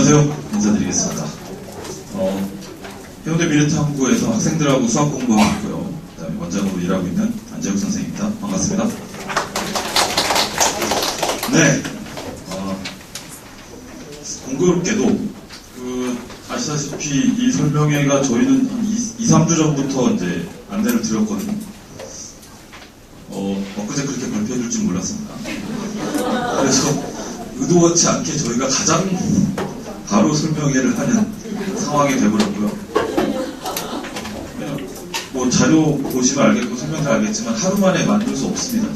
안녕하세요. 인사드리겠습니다. 해운대 미래탐구에서 학생들하고 수학 공부하고 있고요. 그다음에 원장으로 일하고 있는 안재욱 선생입니다. 반갑습니다. 네. 공교롭게도 아시다시피 이 설명회가 저희는 2-3주 전부터 이제 안내를 드렸거든요. 엊그제 그렇게 발표해줄 줄 몰랐습니다. 그래서 의도치 않게 저희가 가장 바로 설명회를 하는 상황이 되어버렸고요. 뭐 자료 보시면 알겠고 설명도 알겠지만 하루 만에 만들 수 없습니다.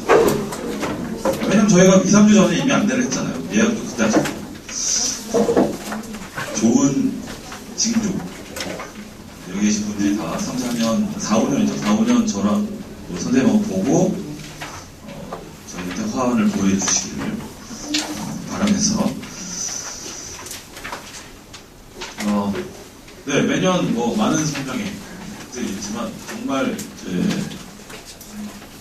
왜냐면 저희가 2-3주 전에 이미 안내를 했잖아요. 예약도 그때 하셨고. 좋은 징조. 여기 계신 분들이 다 3-4년, 4-5년이죠. 4-5년 저랑 선생님하고 보고 저희한테 화환을 보여주시기를 바라면서 네, 매년 뭐 많은 설명회들이 있지만 정말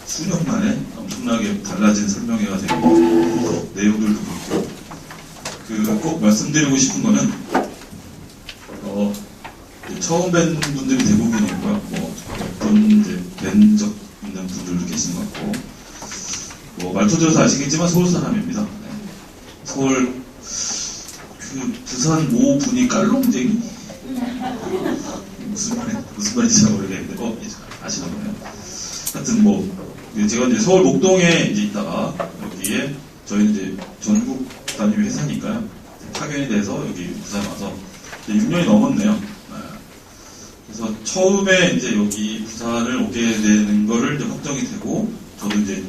수년 만에 엄청나게 달라진 설명회가 되고 내용들도 그렇고 꼭 말씀드리고 싶은 거는 처음 뵌 분들이 대부분이고요. 뭐 어떤 이제 뵌 적 있는 분들도 계신 것 같고 뭐 말투 들어서 아시겠지만 서울 사람입니다. 네. 서울 부산 모 분이 깔롱쟁이 무슨 말인지 잘 모르겠는데 아시나 보네요. 하여튼 뭐 제가 이제 서울 목동에 이제 있다가 여기에 저희는 이제 전국 단위 회사니까요. 파견이 돼서 여기 부산 와서 6년이 넘었네요. 네. 그래서 처음에 이제 여기 부산을 오게 되는 거를 이제 확정이 되고 저도 이제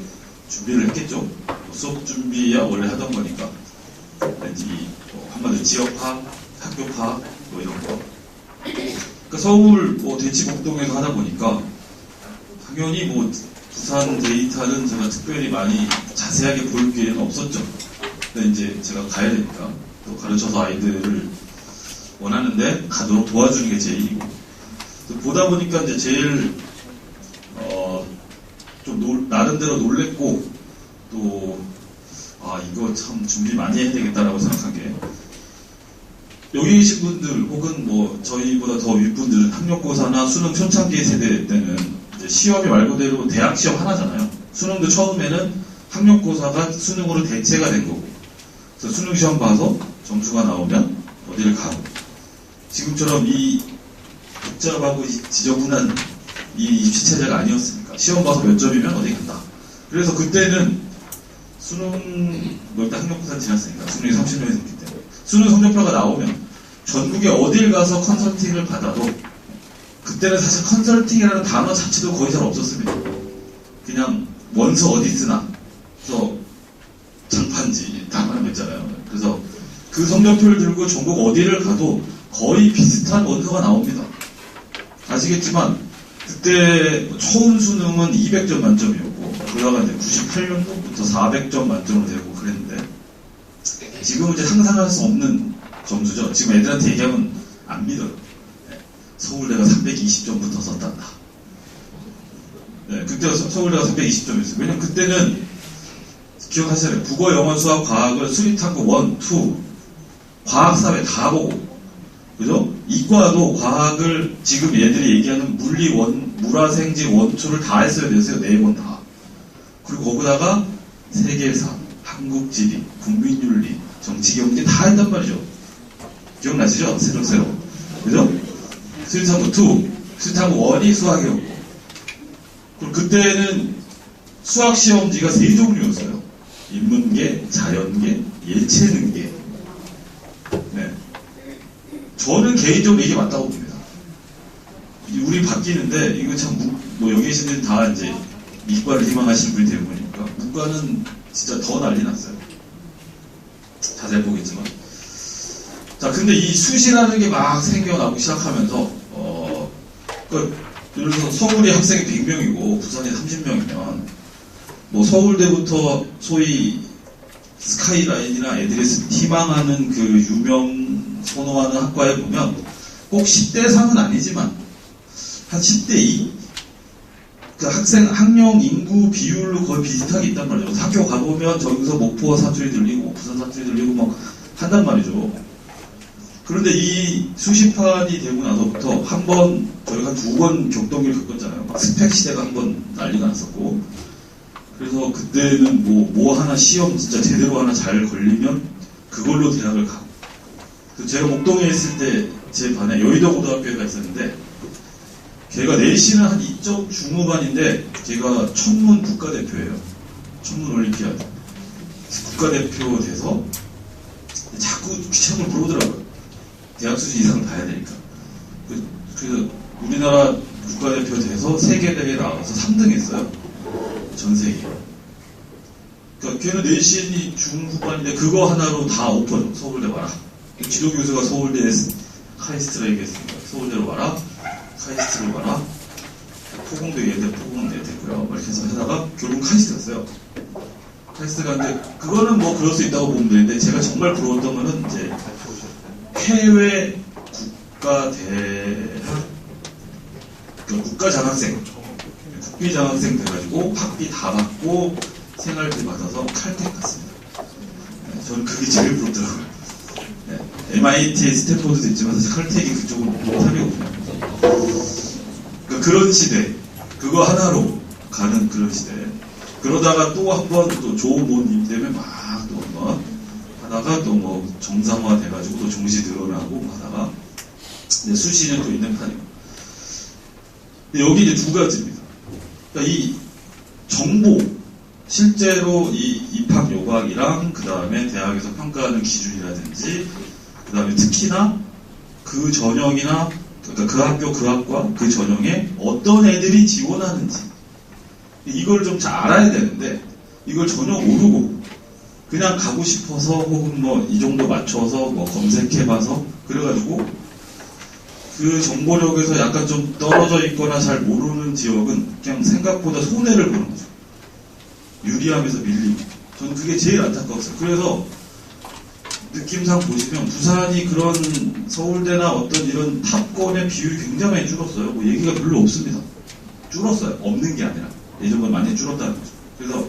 준비를 했겠죠. 수업 준비야 원래 하던 거니까 왠지 한마디로 지역파, 학교파 뭐 이런 거. 그러니까 서울 뭐 대치 목동에서 하다 보니까 당연히 뭐 부산 데이터는 제가 특별히 많이 자세하게 볼 기회는 없었죠. 근데 이제 제가 가야 되니까 또 가르쳐서 아이들을 원하는데 가도록 도와주는 게 제 일이고 보다 보니까 이제 제일 좀 나름대로 놀랬고 또 이거 참 준비 많이 해야 되겠다라고 생각한 게 여기 계신 분들 혹은 뭐 저희보다 더 윗분들은 학력고사나 수능 초창기 세대 때는 이제 시험이 말 그대로 대학 시험 하나잖아요. 수능도 처음에는 학력고사가 수능으로 대체가 된 거고 그래서 수능 시험 봐서 점수가 나오면 어디를 가고 지금처럼 이 복잡하고 지저분한 이 입시체제가 아니었으니까 시험 봐서 몇 점이면 어디 간다. 그래서 그때는 수능 일단 학력고사 지났으니까 수능이 30년이 됐기 때문에 수능 성적표가 나오면 전국에 어딜 가서 컨설팅을 받아도 그때는 사실 컨설팅이라는 단어 자체도 거의 잘 없었습니다. 그냥 원서 어디 쓰나 그래서 장판지 단어는 있잖아요. 그래서 그 성적표를 들고 전국 어디를 가도 거의 비슷한 원서가 나옵니다. 아시겠지만 그때 처음 수능은 200점 만점이었고 그러다가 이제 98년도부터 400점 만점으로 되고 그랬는데 지금은 이제 상상할 수 없는 점수죠. 지금 애들한테 얘기하면 안 믿어요. 네. 서울대가 320점 붙었었단다. 네, 그때 서울대가 320점이었어요. 왜냐면 그때는 기억하시잖아요. 국어, 영어, 수학, 과학을 수리탐구 1, 2 과학, 사회 다 보고 그죠? 이과도 과학을 지금 얘들이 얘기하는 물리, 물화생지 1, 2를 다 했어야 됐어요. 4번 다. 그리고 거기다가 세계사, 한국지리, 국민윤리, 정치경제 다 했단 말이죠. 기억나시죠? 새록새록. 그죠? 수리탐구 2, 수리탐구 1이 수학이었고 그리고 그때는 수학 시험지가 3종류였어요. 인문계, 자연계, 예체능계. 네. 저는 개인적으로 이게 맞다고 봅니다. 우리 바뀌는데, 이거 참, 여기 계신 분들 다 이제 이과를 희망하시는 분이 대부분이니까, 문과는 진짜 더 난리 났어요. 자세히 보겠지만. 자, 근데 이 수시라는 게 막 생겨나고 시작하면서, 예를 들어서 서울에 학생이 100명이고, 부산에 30명이면, 뭐 서울대부터 소위 스카이라인이나 애들이 희망하는 그 유명 선호하는 학과에 보면 꼭 10대 3은 아니지만 한 10대 2? 그 학령 인구 비율로 거의 비슷하게 있단 말이죠. 학교 가보면 저기서 목포 사투리 들리고 부산 사투리 들리고 막 한단 말이죠. 그런데 이 수시판이 되고 나서부터 한 번, 저희가 2번 격동기를 겪었잖아요. 막 스펙 시대가 한 번 난리가 났었고. 그래서 그때는 뭐 하나 시험 진짜 제대로 하나 잘 걸리면 그걸로 대학을 가고. 그래서 제가 목동에 있을 때 제 반에 여의도 고등학교가 있었는데, 걔가 내신은 한 2점 중후반인데, 걔가 천문 국가대표예요. 천문 올림피아드. 국가대표 돼서 자꾸 시험을 물어보더라고요. 대학 수준 이상을 봐야 되니까. 그래서 우리나라 국가대표 돼서 세계대회에 나가서 3등 했어요. 전 세계. 그러니까 걔는 내신이 중후반인데 그거 하나로 다 엎어져. 서울대 와라. 지도교수가 서울대 카이스트라 얘기했습니다. 서울대로 와라. 카이스트로 와라. 포공도 얘기했는데 포공은 됐고요. 이렇게 해서 하다가 결국 카이스트 갔어요. 카이스트 갔는데 그거는 뭐 그럴 수 있다고 보면 되는데 제가 정말 부러웠던 거는 이제 해외 국가대학 국가장학생 국비장학생 돼가지고 학비 다 받고 생활비 받아서 칼텍 갔습니다. 네, 저는 그게 제일 부럽더라고요. 네, MIT, 스탠포드도 있지만 사실 칼텍이 그쪽은 탑이거든요. 그러니까 그런 시대, 그거 하나로 가는 그런 시대. 그러다가 또 한 번 또 조모님 때문에 막 또 한 번 하다가 또 뭐 정상화 돼가지고 또 종시 늘어나고 하다가 수시는 또 있는 판이고. 근데 여기 이제 2가지입니다. 그러니까 이 정보, 실제로 이 입학 요강이랑 그 다음에 대학에서 평가하는 기준이라든지 그 다음에 특히나 그 전형이나 그러니까 그 학교 그 학과 그 전형에 어떤 애들이 지원하는지 이걸 좀 잘 알아야 되는데 이걸 전혀 모르고 그냥 가고 싶어서 혹은 뭐 이 정도 맞춰서 뭐 검색해봐서 그래가지고 그 정보력에서 약간 좀 떨어져 있거나 잘 모르는 지역은 그냥 생각보다 손해를 보는 거죠. 유리함에서 밀리고. 저는 그게 제일 안타까웠어요. 그래서 느낌상 보시면 부산이 그런 서울대나 어떤 이런 탑권의 비율이 굉장히 많이 줄었어요. 뭐 얘기가 별로 없습니다. 줄었어요. 없는 게 아니라. 예전보다 많이 줄었다는 거죠. 그래서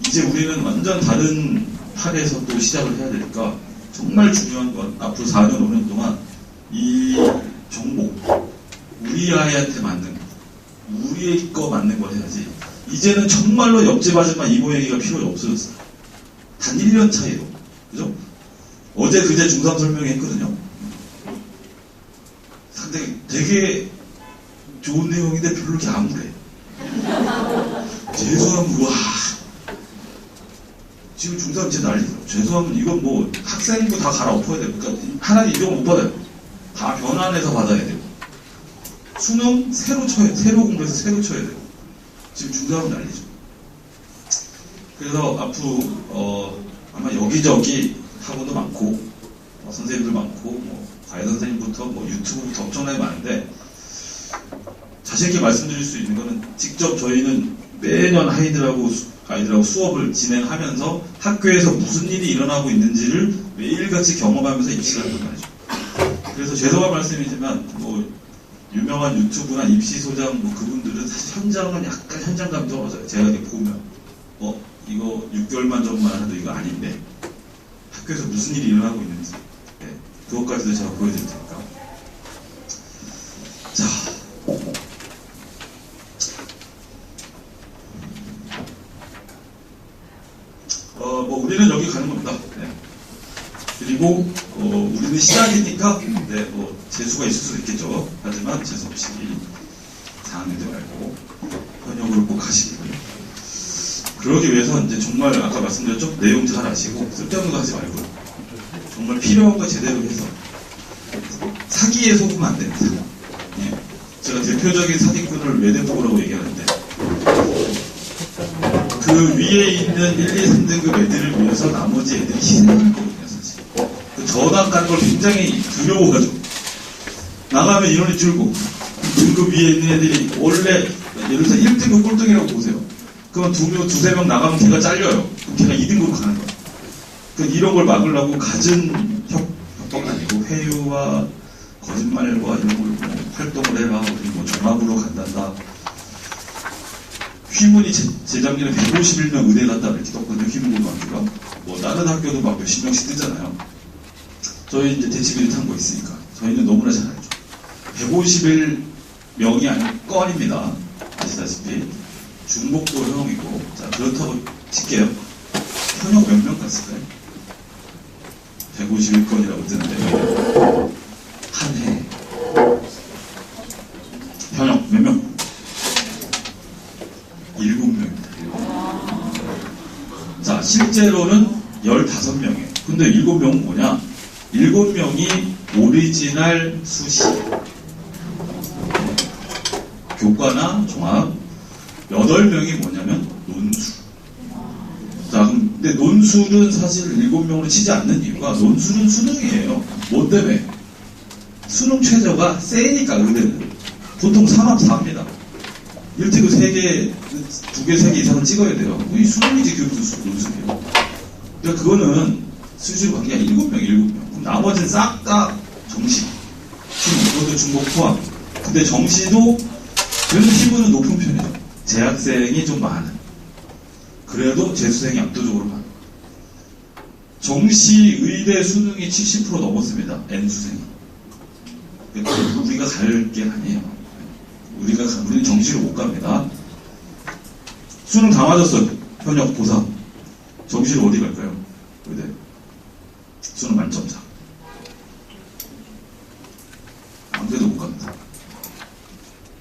이제 우리는 완전 다른 판에서 또 시작을 해야 되니까 정말 중요한 건 앞으로 4년, 5년 동안 이 정보, 우리 아이한테 맞는 거, 우리의 거 맞는 걸 해야지. 이제는 정말로 옆집 아줌마 이모 얘기가 필요 없어졌어요. 단 1년 차이로. 그죠? 어제 그제 중3 설명했거든요. 상당히 되게 좋은 내용인데 별로 이렇게 암울해. 재수하면 우와 지금 중3 제 난리더라고요. 재수하면 이건 뭐 학생부 다 갈아엎어야 되고 그러니까 하나님 인정 못 받아요. 다 변환해서 받아야 되고 수능 새로 쳐야 새로 공부해서 새로 쳐야 되고 지금 중3은 난리죠. 그래서 앞으로 아마 여기저기 학원도 많고 선생님들 많고 뭐 과외 선생님부터 뭐 유튜브부터 엄청나게 많은데 자신있게 말씀드릴 수 있는 거는 직접 저희는 매년 아이들하고 수업을 진행하면서 학교에서 무슨 일이 일어나고 있는지를 매일같이 경험하면서 입시를 한단 말이죠. 그래서 죄송한 말씀이지만 뭐 유명한 유튜브나 입시 소장 뭐 그분들은 사실 현장은 약간 현장감이 떨어져요. 제가 이렇게 보면 이거 6개월만 전만 해도 이거 아닌데 학교에서 무슨 일이 일어나고 있는지 그것까지도 제가 보여드릴 테니까. 자, 뭐 우리는 여기 가는 겁니다. 네. 그리고 우리는 시작이니까 뭐 재수가 있을 수도 있겠죠. 하지만 재수 없이 4학년들 말고 현역으로 꼭 하시기를. 그러기 위해서 이제 정말 아까 말씀드렸죠. 내용 잘 아시고 쓸데없는 거 하지 말고 정말 필요한 거 제대로 해서 사기에 속으면 안 됩니다. 예. 제가 대표적인 사기꾼을 외대부라고 얘기하는데 그 위에 있는 1, 2, 3등급 애들을 위해서 나머지 애들이 희생하는 거거든요, 사실. 그 전학 가는 걸 굉장히 두려워가지고. 나가면 인원이 줄고, 등급 위에 있는 애들이 원래, 예를 들어서 1등급 꼴등이라고 보세요. 그러면 두세 명 나가면 걔가 잘려요. 그럼 걔가 2등급으로 가는 거예요. 그러니까 이런 걸 막으려고 갖은 협박 아니고, 회유와 거짓말과 이런 걸 뭐 활동을 해봐. 우리 뭐 종합으로 간단다. 휘문이 재작년에 151명 의대 갔다 이렇게 떴거든요. 휘문고등학교가. 뭐 다른 학교도 막 몇십 명씩 뜨잖아요. 저희 이제 대치비리 탄 거 있으니까 저희는 너무나 잘 알죠. 151명이 아닌 건입니다. 아시다시피 중복도 형이고. 자, 그렇다고 칠게요. 현역 몇 명 갔을까요? 151건이라고 뜨는데 한 해 현역 몇 명? 7명입니다. 자, 실제로는 15명이에요. 근데 7명은 뭐냐? 7명이 오리지널 수시 교과나 종합, 8명이 뭐냐면 논술. 자, 근데 논술은 사실 7명으로 치지 않는 이유가 논술은 수능이에요. 뭐 때문에? 수능 최저가 세니까 의대는 보통 3합 4입니다. 1티그 3개, 2개, 3개 이상은 찍어야 돼요. 이 수능이지 교육도 논술이에요. 그러니까 그거는 수시로 간 게 아니라 7명. 그럼 나머지는 싹 다 정시. 그것도 중복 포함. 근데 정시도 그래도 피부는 높은 편이죠. 재학생이 좀 많은. 그래도 재수생이 압도적으로 많아요. 정시 의대 수능이 70% 넘었습니다. N수생이. 그러니까 우리가 갈 게 아니에요. 우리는 정시로 못 갑니다. 수능 다 맞았어요. 현역 고3. 정시로 어디 갈까요? 의대. 수능 만점자. 아무데도 못 갑니다.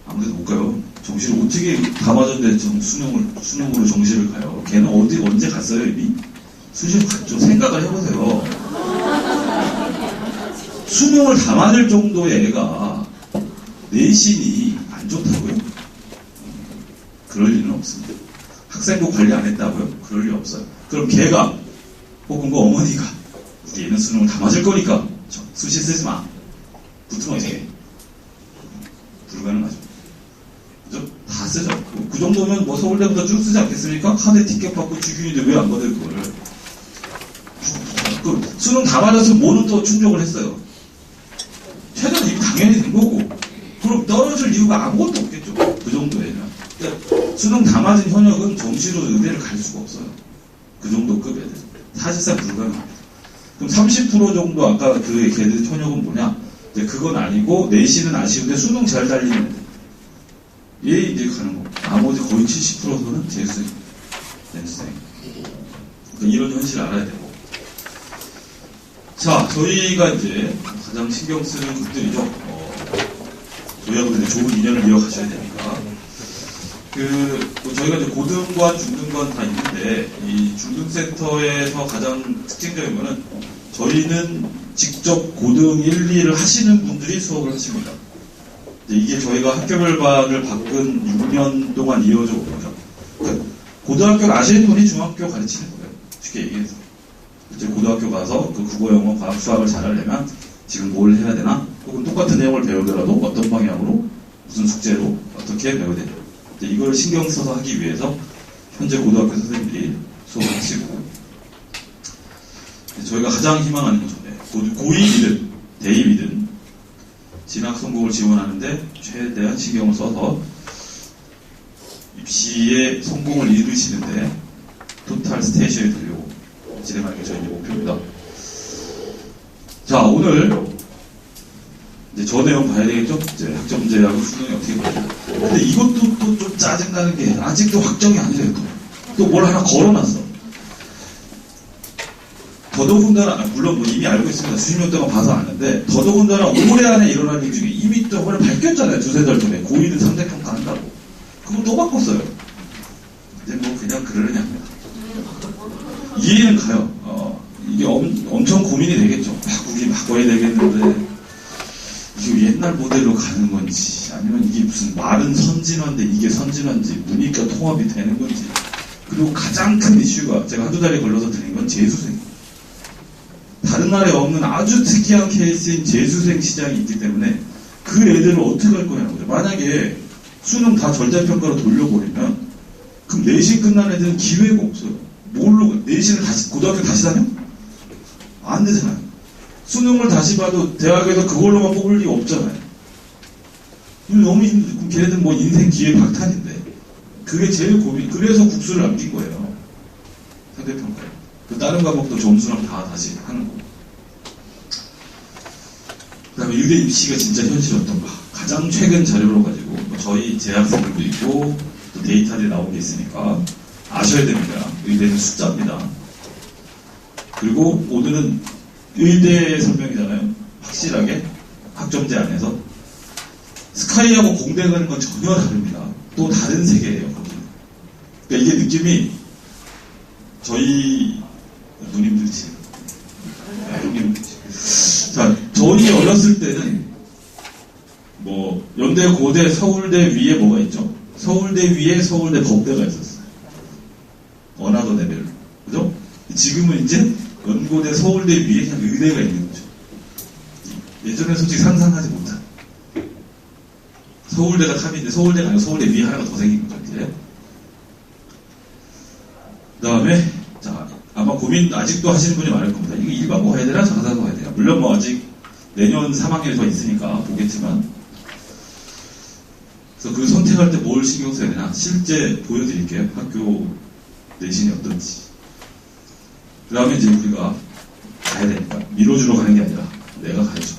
아무데도 못 가요. 정시를 어떻게 다 맞았는데 수능으로 정시를 가요? 걔는 언제 갔어요, 이미? 수시로 갔죠. 생각을 해보세요. 수능을 다 맞을 정도의 애가 내신이 안 좋다고요? 그럴 리는 없습니다. 학생부 관리 안 했다고요? 그럴 리 없어요. 그럼 걔가 혹은 그 어머니가 우리 애는 수능을 다 맞을 거니까 수시 쓰지 마. 붙으면 어떻게? 불가능하죠. 그죠? 다 쓰죠. 그 정도면 뭐 서울대보다 쭉 쓰지 않겠습니까? 카드 티켓 받고 주균인데 왜 안 받아요, 그거를? 그 수능 다 맞아서 뭐는 또 충족을 했어요. 최저는 이미 당연히 된 거고. 그럼 떨어질 이유가 아무것도 없겠죠. 그 정도에는. 그러니까 수능 다 맞은 현역은 정시로 의대를 갈 수가 없어요. 그 정도 급 애들. 사실상 불가능합니다. 그럼 30% 정도 아까 그 걔들 현역은 뭐냐? 그건 아니고 내신은 아쉬운데 수능 잘 달리는 애들. 얘 이제 가는 거. 나머지 거의 70%는 재수생, 연수생. 그러니까 이런 현실을 알아야 되고. 자, 저희가 이제 가장 신경 쓰는 것들이죠. 저희하고 이제 좋은 인연을 이어가셔야 되니까. 저희가 이제 고등관, 중등관 다 있는데, 이 중등센터에서 가장 특징적인 거는 저희는 직접 고등 1, 2를 하시는 분들이 수업을 하십니다. 이게 저희가 학교별반을 바꾼 6년 동안 이어져 온 거죠. 그러니까 고등학교를 아시는 분이 중학교 가르치는 거예요. 쉽게 얘기해서. 이제 고등학교 가서 그 국어, 영어, 과학, 수학을 잘하려면 지금 뭘 해야 되나? 혹은 똑같은 내용을 배우더라도 어떤 방향으로, 무슨 숙제로, 어떻게 배워야 되나? 이걸 신경 써서 하기 위해서 현재 고등학교 선생님들이 수업을 하시고, 저희가 가장 희망하는 거죠. 고2이든 대입이든 진학 성공을 지원하는데 최대한 신경을 써서 입시의 성공을 이루시는데 토탈 스테이션이 되려고 진행하는 게 저희의 목표입니다. 자, 오늘 이제 저 내용 봐야 되겠죠? 이제 학점 문제하고 수능이 어떻게 보냐. 근데 이것도 또 좀 짜증나는 게 아직도 확정이 아니래요. 또 뭘 하나 걸어놨어. 더더군다나, 물론 뭐 이미 알고 있습니다. 수십 년 동안 봐서 아는데, 더더군다나 올해 안에 일어난 일 중에 이미 또 이번에 밝혔잖아요. 두세 달 전에. 고2는 3대 평가 한다고. 그걸 또 바꿨어요. 이제 뭐 그냥 그러느냐 합니다. 이해는 가요. 이게 엄청 고민이 되겠죠. 바꾸긴 바꿔야 되겠는데, 이게 옛날 모델로 가는 건지, 아니면 이게 무슨 말은 선진화인데 이게 선진화인지, 문이과 통합이 되는 건지. 그리고 가장 큰 이슈가 제가 한두 달에 걸려서 드린 건 재수생. 다른 나라에 없는 아주 특이한 케이스인 재수생 시장이 있기 때문에 그 애들을 어떻게 할 거냐는 거죠. 만약에 수능 다 절대평가로 돌려버리면 그럼 내신 끝난 애들은 기회가 없어요. 뭘로, 내신을 다시, 고등학교 다시 다녀? 안 되잖아요. 수능을 다시 봐도 대학에서 그걸로만 뽑을 리가 없잖아요. 너무 힘들어. 그럼 걔네들 뭐 인생 기회 박탈인데. 그게 제일 고민. 그래서 국수를 남긴 거예요. 상대평가에. 그 다른 과목도 점수랑 다 다시 하는 거. 그다음에 의대 입시가 진짜 현실이 어떤가. 가장 최근 자료로 가지고 뭐 저희 재학생들도 있고 또 데이터들이 나온 게 있으니까 아셔야 됩니다. 의대는 숫자입니다. 그리고 오늘은 의대 설명이잖아요. 확실하게 학점제 안에서 스카이하고 공대 가는 건 전혀 다릅니다. 또 다른 세계예요. 거기는. 그러니까 이게 느낌이 저희 누님들이세요. 자, 저희 어렸을 때는 뭐 연대, 고대, 서울대 위에 뭐가 있죠? 서울대 위에 서울대 법대가 있었어요. 어나더 레벨. 그죠? 지금은 이제 연고대, 서울대 위에 그냥 의대가 있는 거죠. 예전에 솔직히 상상하지 못한. 서울대가 탑인데 서울대가 아니고 서울대 위에 하나가 더 생긴 거죠, 이제. 그 다음에, 자, 아마 고민 아직도 하시는 분이 많을 겁니다. 이거 일반고 가야 되나? 장사고 가야 되나? 물론 뭐 아직 내년 3학년이 더 있으니까 보겠지만. 그래서 그 선택할 때 뭘 신경 써야 되나? 실제 보여드릴게요. 학교 내신이 어떤지. 그 다음에 이제 우리가 가야 되니까. 밀어주러 가는 게 아니라 내가 가야죠.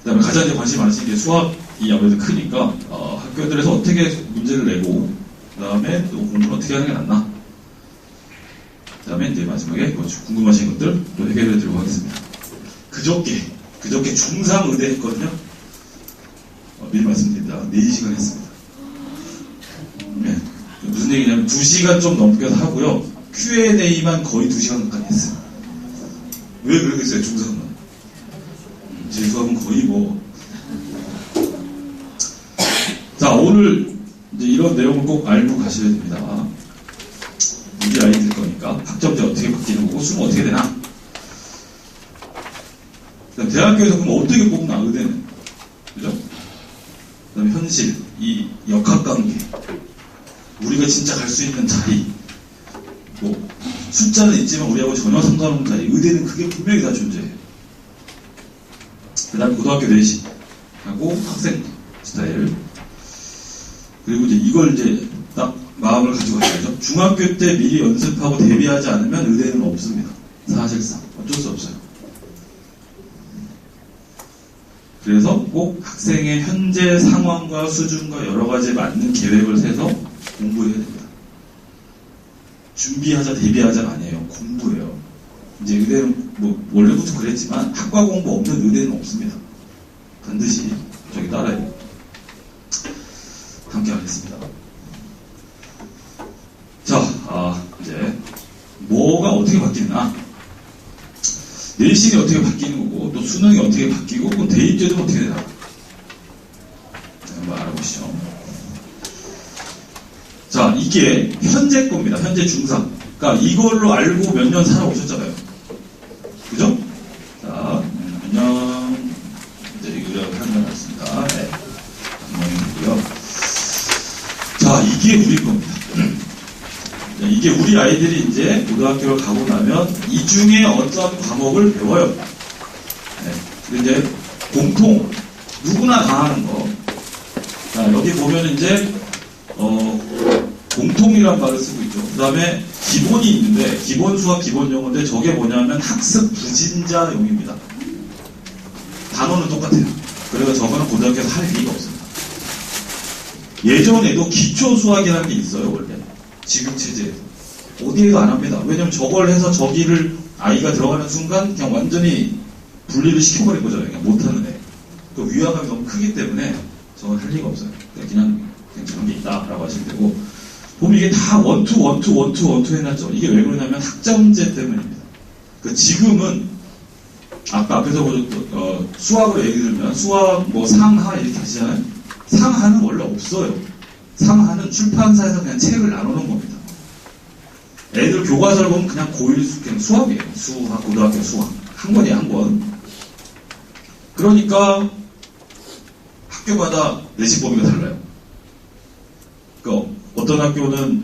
그 다음에 가장 이제 관심이 많으신 게 수학이 아무래도 크니까, 학교들에서 어떻게 문제를 내고, 그 다음에 또 공부를 어떻게 하는 게 낫나. 그 다음에 이제 마지막에 궁금하신 것들 또 해결해 드리도록 하겠습니다. 그저께 중3 의대 했거든요. 미리 말씀드립니다. 4시간 했습니다. 네. 무슨 얘기냐면 2시간 좀 넘겨서 하고요. Q&A만 거의 2시간 가까이 했어요. 왜 그러겠어요, 중3은? 제 수업은 거의 뭐. 자, 오늘 이제 이런 내용을 꼭 알고 가셔야 됩니다. 우리 아이들 거니까 학점제 어떻게 바뀌는 거고 수능 어떻게 되나. 그다음 대학교에서 그럼 어떻게 뽑나 의대는, 그죠? 그다음에 현실, 이 역학관계, 우리가 진짜 갈 수 있는 자리, 뭐 숫자는 있지만 우리하고 전혀 상관없는 자리, 의대는 그게 분명히 다 존재해요. 그다음 고등학교 내신하고 학생 스타일. 그리고 이제 이걸 이제 딱 마음을 가지고 가야죠. 중학교 때 미리 연습하고 대비하지 않으면 의대는 없습니다. 사실상 어쩔 수 없어요. 그래서 꼭 학생의 현재 상황과 수준과 여러 가지 맞는 계획을 세서 공부해야 됩니다. 준비하자 대비하자가 아니에요. 공부예요. 이제 의대는 뭐 원래부터 그랬지만 학과 공부 없는 의대는 없습니다. 반드시 저기 따라야 돼요. 함께 하겠습니다. 자, 이제 뭐가 어떻게 바뀌나? 내신이 어떻게 바뀌는 거고, 또 수능이 어떻게 바뀌고, 또 대입제도 어떻게 되나? 한번 알아보시죠. 자, 이게 현재 겁니다. 현재 중3. 그러니까 이걸로 알고 몇 년 살아오셨잖아요. 그죠? 자, 몇 년, 이제 이거 한번 했습니다. 네. 한번이고요. 자, 이게 우리 겁니다. 이게 우리 아이들이 이제 고등학교를 가고 나면 이 중에 어떤 과목을 배워요. 네. 근데 이제 공통, 누구나 다 하는 거. 자, 여기 보면 이제, 공통이란 말을 쓰고 있죠. 그 다음에 기본이 있는데, 기본 수학, 기본 영어인데, 저게 뭐냐면 학습 부진자용입니다. 단어는 똑같아요. 그래서 저거는 고등학교에서 할 일이 없습니다. 예전에도 기초 수학이라는 게 있어요, 원래. 지금 체제에도. 어디에도 안 합니다. 왜냐면 저걸 해서 저기를 아이가 들어가는 순간 그냥 완전히 분리를 시켜버린 거잖아요. 그냥 못하는 애. 그 위화감이 너무 크기 때문에 저건 할 리가 없어요. 그냥 저런 게 있다라고 하시면 되고. 보면 이게 다 원투 해놨죠. 이게 왜 그러냐면 학점제 때문입니다. 그 지금은 아까 앞에서 보셨던 수학으로 예를 들면 수학 뭐 상하 이렇게 하시잖아요. 상하는 원래 없어요. 상하는 출판사에서 그냥 책을 나누는 겁니다. 애들 교과서를 보면 그냥 고1 그냥 수학이에요. 수학, 고등학교 수학. 한 권이에요, 한 권. 그러니까 학교마다 내신 범위가 달라요. 그러니까 어떤 학교는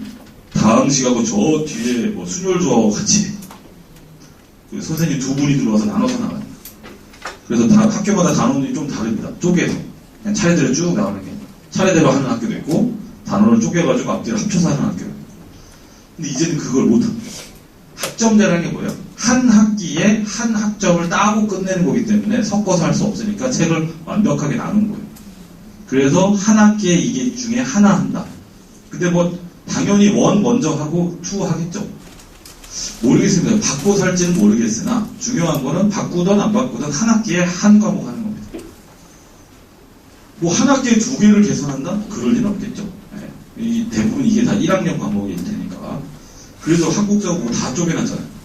다항식하고 저 뒤에 뭐 순열조하고 같이 그 선생님 두 분이 들어와서 나눠서 나가요. 그래서 다 학교마다 단원이 좀 다릅니다. 쪼개서 그냥 차례대로 쭉 나오는 게 차례대로 하는 학교도 있고 단원을 쪼개가지고 앞뒤로 합쳐서 하는 학교. 근데 이제는 그걸 못합니다. 학점제라는 게 뭐예요? 한 학기에 한 학점을 따고 끝내는 거기 때문에 섞어서 할 수 없으니까 책을 완벽하게 나눈 거예요. 그래서 한 학기에 이게 중에 하나 한다. 근데 뭐 당연히 원 먼저 하고 투 하겠죠. 모르겠습니다. 바꿔서 할지는 모르겠으나 중요한 거는 바꾸든 안 바꾸든 한 학기에 한 과목 하는 겁니다. 뭐 한 학기에 두 개를 개선한다? 그럴 리는 없겠죠. 네. 대부분 이게 다 1학년 과목일 테니까. 그래서 한국사고 뭐 다 쪼개놨잖아요.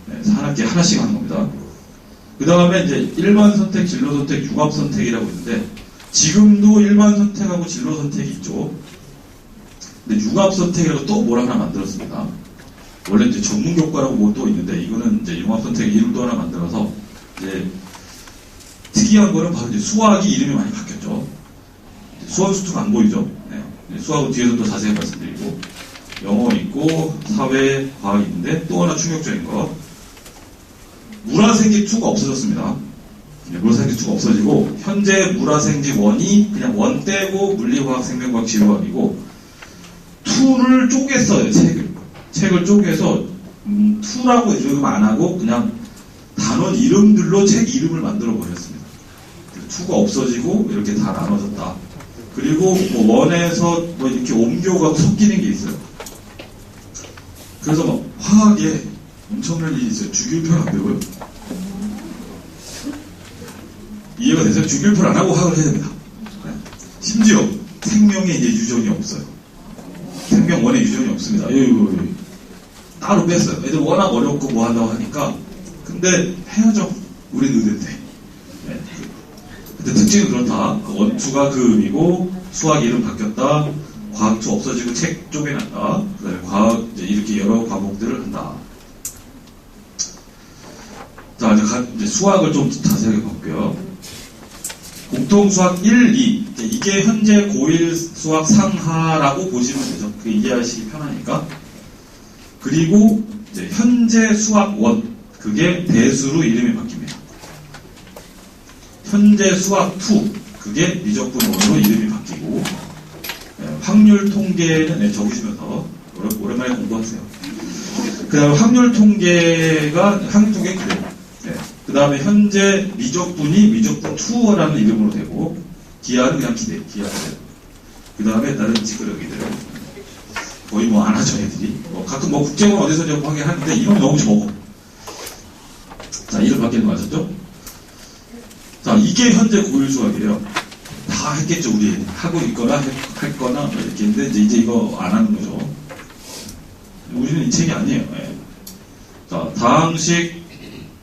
네, 한 학기에 하나씩 하는 겁니다. 그 다음에 이제 일반 선택, 진로 선택, 융합 선택이라고 있는데 지금도 일반 선택하고 진로 선택이 있죠. 근데 융합 선택이라고 또 뭘 하나 만들었습니다. 원래 이제 전문 교과라고 뭐 또 있는데 이거는 이제 융합 선택 이름도 하나 만들어서 이제 특이한 거는 바로 이제 수학이 이름이 많이 바뀌었죠. 수학 수투가 안 보이죠. 네. 수학은 뒤에서 또 자세히 말씀드리고 영어 있고 사회, 과학 있는데 또 하나 충격적인 거 물화생지 2가 없어졌습니다. 네, 물화생지 2가 없어지고 현재 물화생지 1이 그냥 1 떼고 물리화학, 생명과학, 지구학이고 2를 쪼갰어요. 책을 쪼개서 2라고 이름 안 하고 그냥 단원 이름들로 책 이름을 만들어 버렸습니다. 2가 없어지고 이렇게 다 나눠졌다. 그리고 뭐 1에서 뭐 이렇게 옮겨가고 섞이는 게 있어요. 그래서 막 화학에 엄청난 일이 있어요. 주기율표를 안 배워요. 이해가 되세요? 주기율표를 안 하고 화학을 해야 됩니다. 네. 심지어 생명에 이제 유전이 없어요. 생명 1에 유전이 없습니다. 따로 뺐어요. 애들 워낙 어렵고 뭐 한다고 하니까. 근데 해야죠. 우린 의대인데. 네. 근데 특징은 그렇다. 원투가 그 의미고 수학 이름 바뀌었다. 과학투 없어지고 책 쪼개놨다. 그 다음에 과학 이제 이렇게 여러 과목들을 한다. 자, 이제 수학을 좀 자세하게 볼게요. 공통수학 1, 2. 이게 현재 고1 수학 상하라고 보시면 되죠. 그 이해하시기 편하니까. 그리고 이제 현재 수학 1. 그게 배수로 이름이 바뀝니다. 현재 수학 2. 그게 미적분 1으로 이름이 바뀌고. 확률 통계는 적으시면서 오랜만에 공부하세요. 그 다음에 확률 통계가 그래요. 그 다음에 현재 미적분이 미적분 2라는 이름으로 되고 기하는 그냥 기하가 돼요. 그 다음에 다른 찌끄러기들 거의 뭐 안 하죠 애들이. 가끔 뭐 국제원 어디서 좀 하긴 하는데 이름 너무 적어. 자, 이름 바뀌는 거 아셨죠? 자, 이게 현재 고1 수학이에요. 다 했겠죠 우리 하고 있거나 할 거나 뭐 이렇게 했는데 이제 이거 안 하는 거죠. 우리는 이 책이 아니에요. 네. 자, 다항식,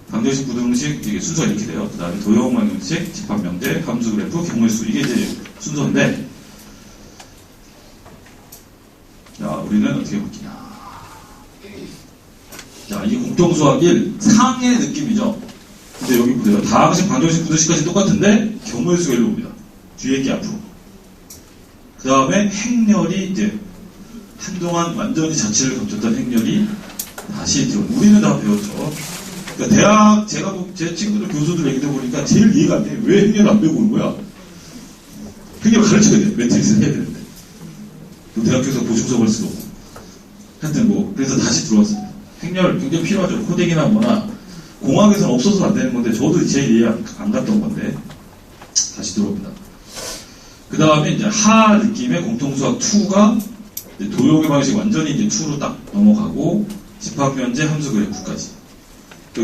방정식, 부등식 이게 순서 이렇게 돼요. 그 다음에 도형 방정식, 집합명제, 함수 그래프, 경우의 수 이게 이제 순서인데 자, 우리는 어떻게 바뀌냐. 자, 이게 공통수학 1 상의 느낌이죠. 근데 여기 보세요. 다항식, 방정식, 부등식까지 똑같은데 경우의 수가 일로 옵니다. 뒤에 게 앞으로. 그 다음에 행렬이 이제 한동안 완전히 자취를 거쳤던 행렬이 다시 들어오는. 우리는 다 배웠죠. 그러니까 대학, 제 친구들 교수들 얘기 들어보니까 제일 이해가 안 돼. 왜 행렬을 안 배우고 오는 거야? 행렬 가르쳐야 돼. 매트릭스 해야 되는데. 또 대학교에서 보충수업 할 수도 없고. 하여튼 뭐, 그래서 다시 들어왔습니다. 행렬 굉장히 필요하죠. 코딩이나 뭐나. 공학에서는 없어서 안 되는 건데, 저도 제일 이해 안 갔던 건데, 다시 들어옵니다. 그 다음에 이제 하 느낌의 공통수학 2가 도형의 방식 완전히 이제 2로 딱 넘어가고, 집합면제, 함수 그래프까지.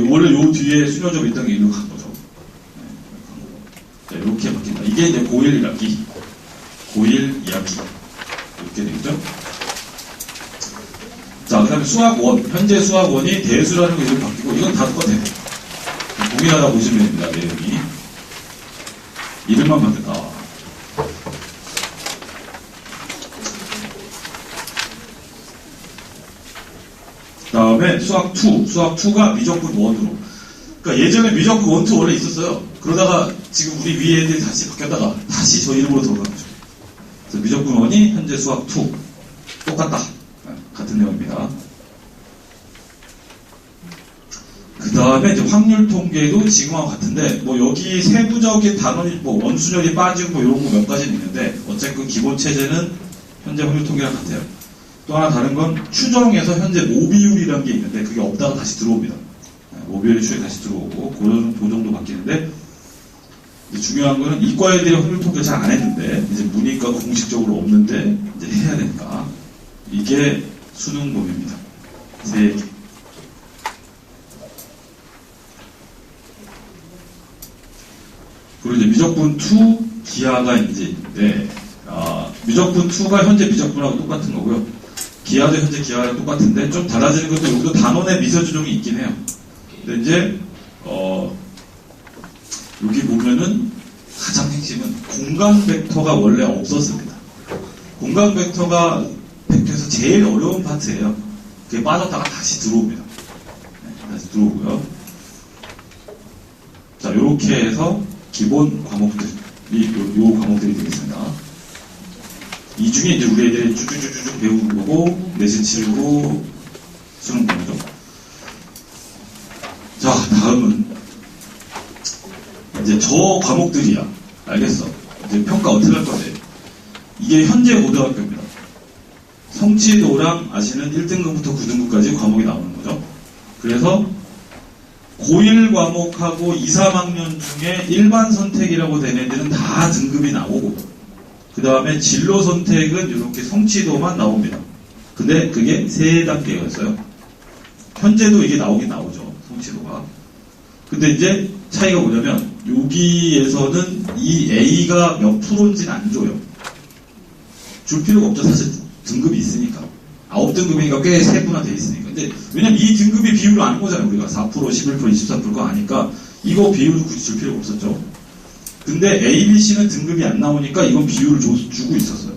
원래 요 뒤에 수녀점 있던 게 이리로 간 거죠. 네, 이렇게 바뀐다. 이게 이제 고1 1학기, 고1 2학기. 이렇게 되겠죠? 자, 그 다음에 수학 1. 현재 수학 1이 대수라는 게 이렇게 바뀌고, 이건 다 똑같아요. 동일하다 보시면 됩니다, 내용이. 이름만 바뀌었다. 그 다음에 수학 2. 수학 2가 미적분 1으로. 그러니까 예전에 미적분 1, 2 원래 있었어요. 그러다가 지금 우리 위에 애들이 다시 바뀌었다가 다시 저 이름으로 돌아간 거죠. 그래서 미적분 1이 현재 수학 2. 똑같다. 같은 내용입니다. 그 다음에 이제 확률 통계도 지금하고 같은데, 뭐 여기 세부적인 단원이 뭐 원수절이 빠지고 뭐 이런 거 몇 가지는 있는데, 어쨌든 기본 체제는 현재 확률 통계랑 같아요. 또 하나 다른 건 추정에서 현재 모비율이라는 게 있는데 그게 없다가 다시 들어옵니다. 모비율이 추정이 다시 들어오고 그 정도 바뀌는데 중요한 거는 이과 애들이 확률 통계 잘 안 했는데 이제 문이과가 공식적으로 없는데 이제 해야 되니까 이게 수능 범위입니다. 3개. 그리고 이제 미적분 2 기하가 이제 있는데 미적분 2가 현재 미적분하고 똑같은 거고요. 기하도 현재 기하랑 똑같은데 좀 달라지는 것도 여기도 단원의 미세 조정이 있긴 해요. 근데 이제 여기 보면은 가장 핵심은 공간 벡터가 원래 없었습니다. 공간 벡터가 벡터에서 제일 어려운 파트예요. 그게 빠졌다가 다시 들어옵니다. 다시 들어오고요. 자, 요렇게 해서 기본 과목들이 요 과목들이 되겠습니다. 이 중에 이제 우리 애들이 쭉쭉쭉쭉 배우는 거고 내신 치르고 수능 보는 거죠. 자, 다음은 이제 저 과목들이야. 알겠어. 이제 평가 어떻게 할 건데. 이게 현재 고등학교입니다. 성취도랑 아시는 1등급부터 9등급까지 과목이 나오는 거죠. 그래서 고1 과목하고 2, 3학년 중에 일반 선택이라고 된 애들은 다 등급이 나오고 그 다음에 진로 선택은 이렇게 성취도만 나옵니다. 근데 그게 3단계였어요. 현재도 이게 나오긴 나오죠. 성취도가. 근데 이제 차이가 뭐냐면 여기에서는 이 A가 몇 프로인지는 안 줘요. 줄 필요가 없죠. 사실 등급이 있으니까. 9등급이니까 꽤 세분화되어 있으니까. 근데 왜냐면 이 등급의 비율을 아는 거잖아요. 우리가 4%, 11%, 24%거 아니까 이거 비율도 굳이 줄 필요가 없었죠. 근데 A, B, C는 등급이 안 나오니까 이건 비율을 주고 있었어요.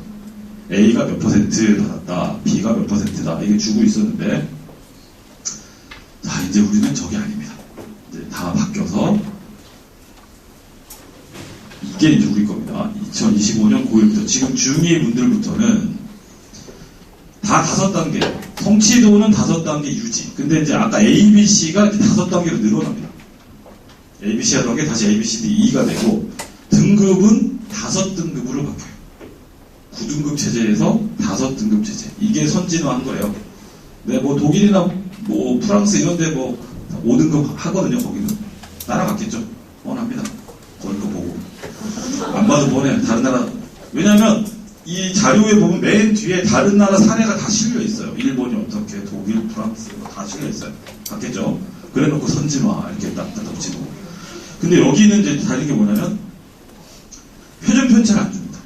A가 몇 퍼센트 받았다, B가 몇 퍼센트다 이게 주고 있었는데 자, 이제 우리는 저게 아닙니다. 이제 다 바뀌어서 이게 이제 우리 겁니다. 2025년 고1부터 지금 중2 분들부터는 다 5단계. 성취도는 5단계 유지. 근데 이제 아까 A, B, C가 이제 5단계로 늘어납니다. A, B, C 하던 게 다시 A, B, C, D, E가 되고 등급은 5등급으로 바뀌어요. 9등급 체제에서 5등급 체제. 이게 선진화한 거예요. 네, 뭐 독일이나 뭐 프랑스 이런 데 뭐 5등급 하거든요. 거기는. 따라갔겠죠. 뻔합니다. 거기 거 보고. 안 봐도 뻔해요. 다른 나라. 왜냐면 이 자료에 보면 맨 뒤에 다른 나라 사례가 다 실려 있어요. 일본이 어떻게, 독일, 프랑스 다 실려 있어요. 같겠죠? 그래 놓고 선진화 이렇게 딱 붙이고. 근데 여기는 이제 다른 게 뭐냐면 표준 편차를 안 줍니다.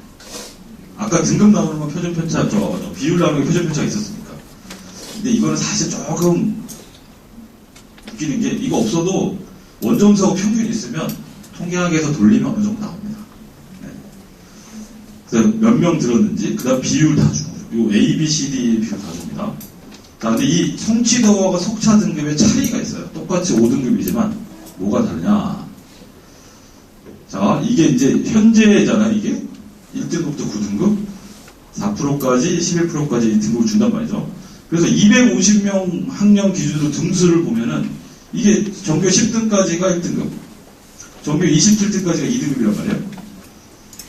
아까 등급 나오는 건 표준 편차, 비율 나오는 게 표준 편차가 있었으니까. 근데 이거는 사실 조금 웃기는 게 이거 없어도 원점수하고 평균이 있으면 통계학에서 돌리면 어느 정도 나옵니다. 몇 명 들었는지, 그 다음 비율 다 주고, 요 A, B, C, D 비율 다 줍니다. 자, 근데 이 성취도와 속차 등급의 차이가 있어요. 똑같이 5등급이지만, 뭐가 다르냐. 자, 이게 이제 현재잖아요, 이게. 1등급부터 9등급, 4%까지, 11%까지 등급을 준단 말이죠. 그래서 250명 학년 기준으로 등수를 보면은, 이게 전교 10등까지가 1등급, 전교 27등까지가 2등급이란 말이에요.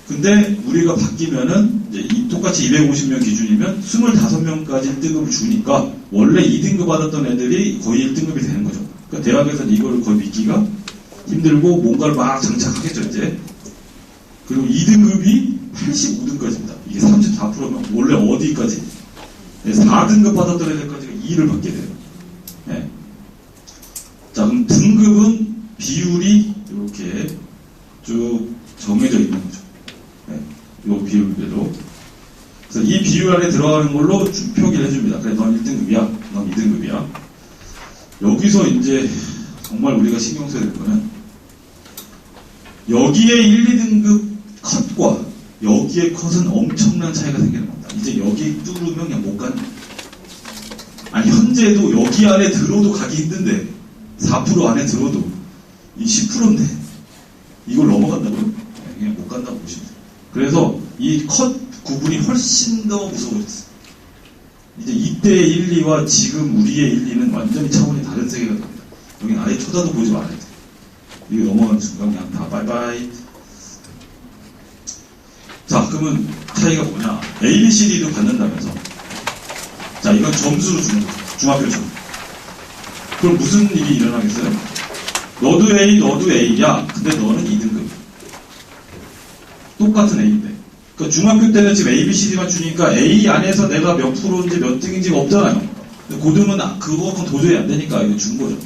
근데 우리가 바뀌면은 이제 똑같이 250명 기준이면 25명까지 1등급을 주니까 원래 2등급 받았던 애들이 거의 1등급이 되는 거죠. 그러니까 대학에서는 이걸 거의 믿기가 힘들고 뭔가를 막 장착하겠죠, 이제. 그리고 2등급이 85등까지입니다. 이게 34%면 원래 어디까지? 4등급 받았던 애들까지가 2를 받게 돼요. 네. 자, 그럼 등급은 비율이 이렇게 쭉 정해져 있는 거죠. 요 비율대로. 그래서 이 비율 안에 들어가는 걸로 표기를 해줍니다. 그래, 넌 1등급이야, 넌 2등급이야. 여기서 이제 정말 우리가 신경 써야 될 거는 여기에 1, 2등급 컷과 여기에 컷은 엄청난 차이가 생기는 겁니다. 이제 여기 뚫으면 그냥 못 가는 거예요. 아니, 현재도 여기 안에 들어도 가기 힘든데 4% 안에 들어도 이 10%인데 이걸 넘어간다고요? 그냥 못 간다고 보시면 돼요. 그래서 이 컷 구분이 훨씬 더 무서워졌어요. 이제 이때의 1, 2와 지금 우리의 1, 2는 완전히 차원이 다른 세계가 됩니다. 여긴 아예 쳐다도 보지 말아야 돼. 이게 넘어가는 순간 그냥 다 바이바이. 자, 그러면 차이가 뭐냐? A, B, C, D도 받는다면서. 자, 이건 점수로 주는 거죠. 중학교 점. 그럼 무슨 일이 일어나겠어요? 너도 A, 너도 A야. 근데 너는 2등급. 똑같은 A인데. 그러니까 중학교 때는 지금 A, B, C, D만 주니까 A 안에서 내가 몇 프로인지 몇 등인지가 없잖아요. 근데 고등은 그거는 도저히 안 되니까 이거 준 거죠.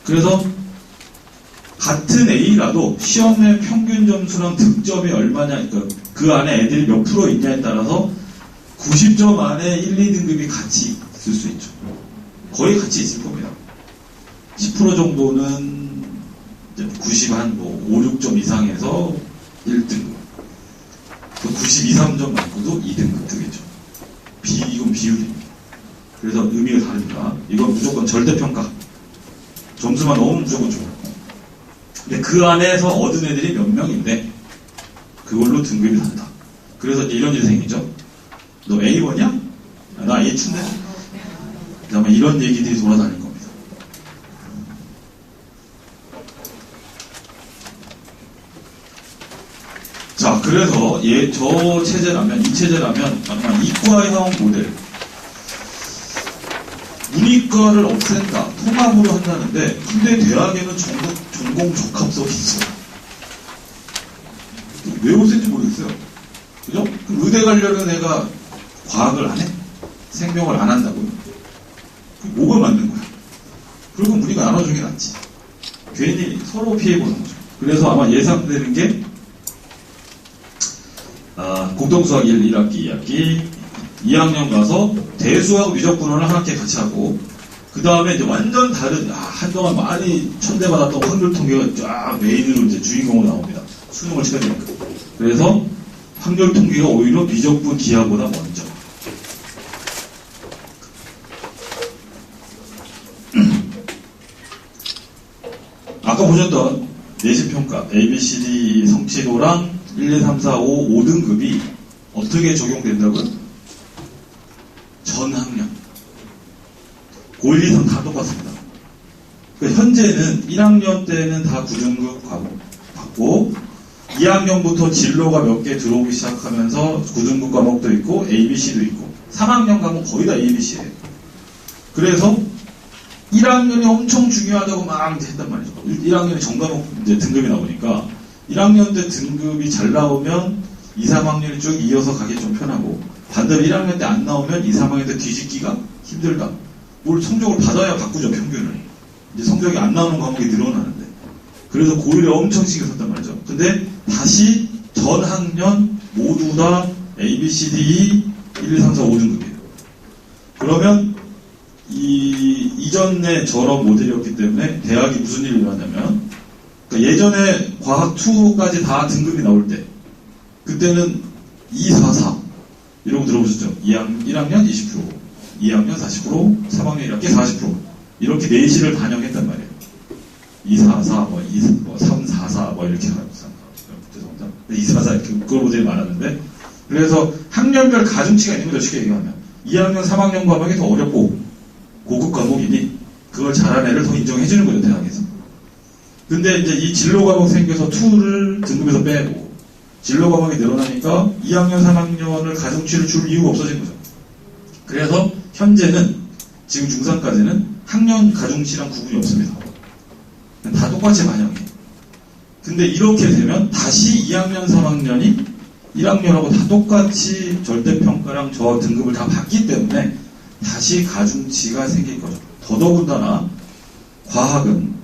그래서 같은 A라도 시험의 평균 점수랑 득점이 얼마냐, 그러니까 그 안에 애들이 몇 프로 있냐에 따라서 90점 안에 1, 2등급이 같이 있을 수 있죠. 거의 같이 있을 겁니다. 10% 정도는 90 한 5, 6점 이상에서 1등급. 92, 3점 맞고도 2등급 되겠죠. 이건 비율입니다. 그래서 의미가 다릅니다. 이건 무조건 절대평가. 점수만 넣으면 무조건 좋아요. 근데 그 안에서 얻은 애들이 몇 명인데 그걸로 등급이 다르다. 그래서 이런 일이 생기죠. 너 A1이야? 나 A2인데? 아마 이런 얘기들이 돌아다닐 겁니다. 자, 그래서 저 체제라면, 이 체제라면 아마 이과형 모델, 문이과를 없앤다, 통합으로 한다는데, 근데 대학에는 전공 적합성이 있어요. 왜 없앤지 모르겠어요. 그죠? 그럼 의대 가려는 애가 과학을 안 해? 생명을 안 한다고요? 뭐가 맞는 거야? 그리고 문이가 나눠주는 게 낫지. 괜히 서로 피해보는 거죠. 그래서 아마 예상되는 게, 공동수학 1, 1학기, 2학기, 2학년 가서 대수하고 미적분원을 한 학기에 같이 하고, 그 다음에 이제 완전 다른, 한동안 많이 천대받았던 확률 통계가 쫙 메인으로 이제 주인공으로 나옵니다. 수능을 치러야 되니까. 그래서 확률 통계가 오히려 미적분 기하보다 먼저. 아까 보셨던 내신평가, ABCD 성취도랑 1, 2, 3, 4, 5, 5등급이 어떻게 적용된다고요? 전 학년. 고1, 2, 3 다 똑같습니다. 그러니까 현재는 1학년 때는 다 9등급 받고 2학년부터 진로가 몇 개 들어오기 시작하면서 9등급 과목도 있고 ABC도 있고 3학년 가면 거의 다 ABC예요. 그래서 1학년이 엄청 중요하다고 막 했단 말이죠. 1학년이 전과목 이제 등급이 나오니까 1학년 때 등급이 잘 나오면 2, 3학년이 쭉 이어서 가기 좀 편하고 반대로 1학년 때 안 나오면 2, 3학년 때 뒤집기가 힘들다. 뭘 성적을 받아야 바꾸죠, 평균을. 이제 성적이 안 나오는 과목이 늘어나는데. 그래서 고1에 엄청 신경 썼단 말이죠. 근데 다시 전 학년 모두 다 A, B, C, D, 1, 2, 3, 4, 5등급이에요. 그러면 이전에 저런 모델이었기 때문에 대학이 무슨 일이 일어났냐면 그러니까 예전에 과학 2까지 다 등급이 나올 때 그때는 2, 4, 4 이런 거 들어보셨죠? 1학년 20%, 2학년 40%, 3학년 1학기 40% 이렇게 내신을 반영했단 말이에요. 2, 4, 4, 3, 4, 4 이렇게 하고 죄송합니다. 2, 4, 4 이렇게 그걸 모델이 많았는데 그래서 학년별 가중치가 있는 거죠. 쉽게 얘기하면 2학년, 3학년 과목이 더 어렵고 고급 과목이니 그걸 잘한 애를 더 인정해주는 거죠, 대학에서. 근데 이제 이 진로 과목 생겨서 2를 등급에서 빼고 진로 과목이 늘어나니까 2학년, 3학년을 가중치를 줄 이유가 없어진 거죠. 그래서 현재는 지금 중3까지는 학년 가중치랑 구분이 없습니다. 다 똑같이 반영해. 근데 이렇게 되면 다시 2학년, 3학년이 1학년하고 다 똑같이 절대평가랑 저 등급을 다 받기 때문에 다시 가중치가 생길 거죠. 더더군다나 과학은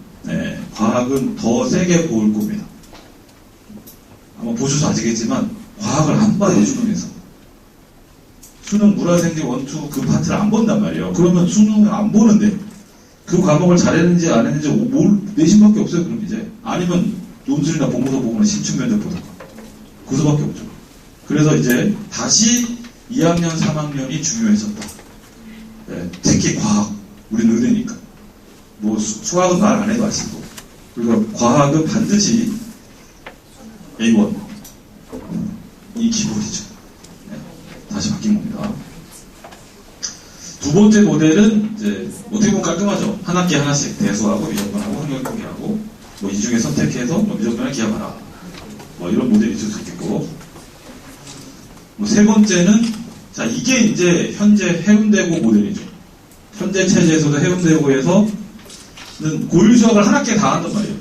더 세게 보일 겁니다. 아마 보셔서 아시겠지만 과학을 안 봐요, 수능에서. 수능 물화생지 1, 2 그 파트를 안 본단 말이에요. 그러면 수능을 안 보는데 그 과목을 잘했는지 안 했는지 내신밖에 없어요. 그럼 이제 아니면 논술이나 본문서 보거나 실충 면접 보다가 그 수밖에 없죠. 그래서 이제 다시 2학년, 3학년이 중요해졌다. 특히 과학, 우리는 의대니까. 뭐 수학은 말 안 해도 아시고. 그리고 과학은 반드시 A1 이 기본이죠. 다시 바뀐 겁니다. 두 번째 모델은 이제 어떻게 보면 깔끔하죠. 한 학기에 하나씩 대수하고 미적분하고 확률통계하고 뭐 이 중에 선택해서 뭐 미적분을 기하하라. 뭐 이런 모델이 있을 수 있겠고. 뭐 세 번째는 자, 이게 이제 현재 해운대고 모델이죠. 현재 체제에서도 해운대고에서는 고일 수학을 한 학기에 다 한단 말이에요.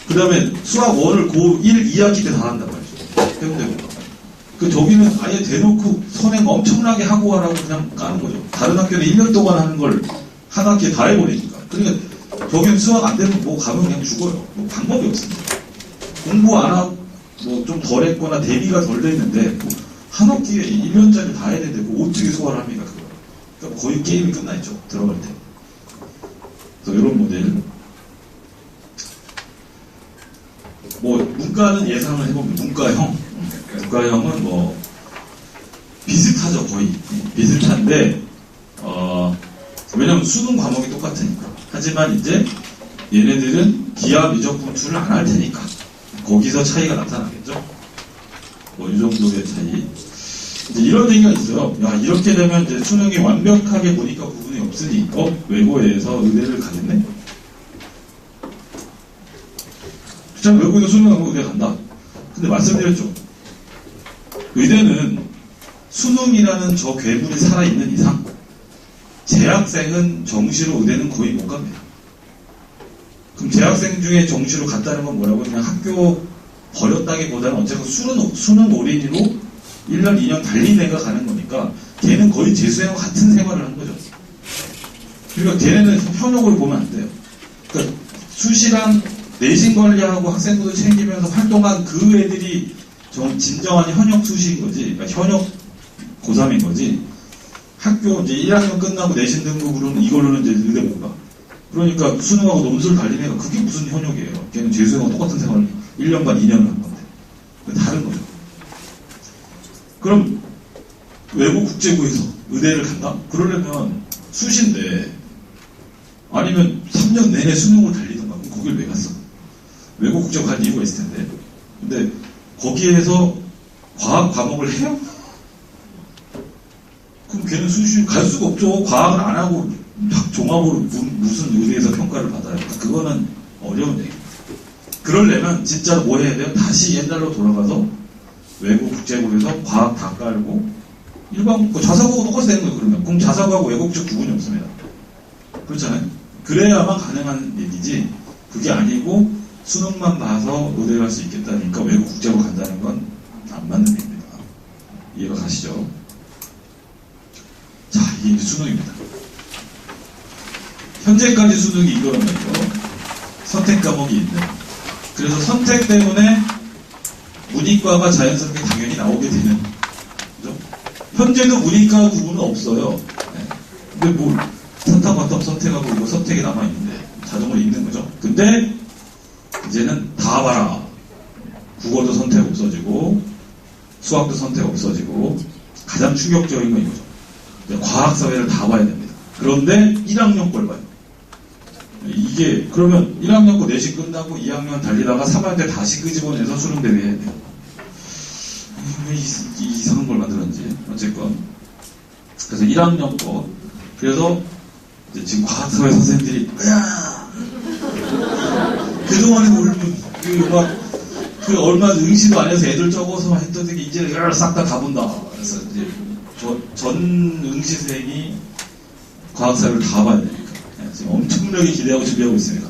그 다음에 수학 1을 고1, 2학기 때 다 한단 말이죠. 해운대고가. 저기는 아예 대놓고 선행 엄청나게 하고 가라고 그냥 까는 거죠. 다른 학교는 1년 동안 하는 걸 한 학기에 다 해버리니까. 그러니까 저기는 수학 안 되면 뭐 가면 그냥 죽어요. 뭐 방법이 없습니다. 공부 안 하고 뭐 좀 덜 했거나 대비가 덜 됐는데 뭐 한 학기에 1년짜리 다 해야 되는데 뭐 어떻게 소화를 합니까 그거. 그러니까 거의 게임이 끝나 있죠. 들어갈 때. 그래서 이런 모델. 뭐 문과는 예상을 해보면 문과형은 뭐 비슷하죠. 거의 비슷한데 왜냐면 수능 과목이 똑같으니까. 하지만 이제 얘네들은 기하 미적 분출을 안 할 테니까 거기서 차이가 나타나겠죠. 뭐 이 정도의 차이. 이제 이런 얘기가 있어요. 야, 이렇게 되면 이제 수능이 완벽하게 보니까 부분이 없으니 외고에서 의대를 가겠네. 참 외국에서 수능하고 의대 간다. 근데 말씀드렸죠. 의대는 수능이라는 저 괴물이 살아있는 이상 재학생은 정시로 의대는 거의 못 갑니다. 그럼 재학생 중에 정시로 갔다는 건 뭐라고? 그냥 학교 버렸다기보다는 어쨌든 수능 올인으로 1년, 2년 달린 애가 가는 거니까 걔는 거의 재수생과 같은 생활을 하는 거죠. 그러니까 걔네는 현역으로 보면 안 돼요. 그러니까 수시랑 내신 관리하고 학생부도 챙기면서 활동한 그 애들이 진정한 현역 수시인 거지. 그러니까 현역 고3인 거지. 학교 이제 1학년 끝나고 내신 등급으로는 이걸로는 이제 의대 못 가. 그러니까 수능하고 논술 달린 애가 그게 무슨 현역이에요. 걔는 재수생하고 똑같은 생활을 1년 반, 2년을 한 건데. 다른 거죠. 그럼 외국 국제고에서 의대를 간다? 그러려면 수시인데 아니면 3년 내내 수능을 달리던가. 그럼 거길 왜 갔어? 외국 국제고 갈 이유가 있을 텐데. 근데 거기에서 과학 과목을 해요? 그럼 걔는 수시 갈 수가 없죠. 과학을 안 하고 종합으로 무슨 의대에서 평가를 받아요. 그거는 어려운 얘기입니다. 그러려면 진짜로 뭐 해야 돼요? 다시 옛날로 돌아가서 외국 국제고에서 과학 다 깔고 일반 자사고가 똑같이 되는 거예요. 그럼 자사고하고 외국 국제 구분이 없습니다. 그렇잖아요. 그래야만 가능한 얘기지. 그게 아니고 수능만 봐서 의대 갈 수 있겠다니까 외국 국제고 간다는 건 안 맞는 얘기입니다. 이해가 가시죠? 자, 이게 이제 수능입니다. 현재까지 수능이 이거란 말이죠. 선택 과목이 있는. 그래서 선택 때문에 문이과가 자연스럽게 당연히 나오게 되는. 그죠? 현재도 문이과 구분은 없어요. 네. 근데 뭐 선택 선택하고 이거 선택이 남아있는데 자동으로 있는 거죠. 근데 이제는 다 봐라. 국어도 선택 없어지고 수학도 선택 없어지고 가장 충격적인 건 이거죠. 과학사회를 다 봐야 됩니다. 그런데 1학년 걸 봐요. 이게 그러면 1학년 거 내신 끝나고 2학년 달리다가 3학년 때 다시 끄집어내서 수능 대비 해야 돼요. 왜 이상한 걸 만들었는지 어쨌건 그래서 1학년 거 그래서 이제 지금 과학사회 선생님들이 그동안에 울면 그 얼마 응시도 안 해서 애들 적어서 했더니 이제 싹 다 가본다. 그래서 이제 전 응시생이 과학사회를 다 봐야 되니까 지금 엄청나게 기대하고 준비하고 있습니다.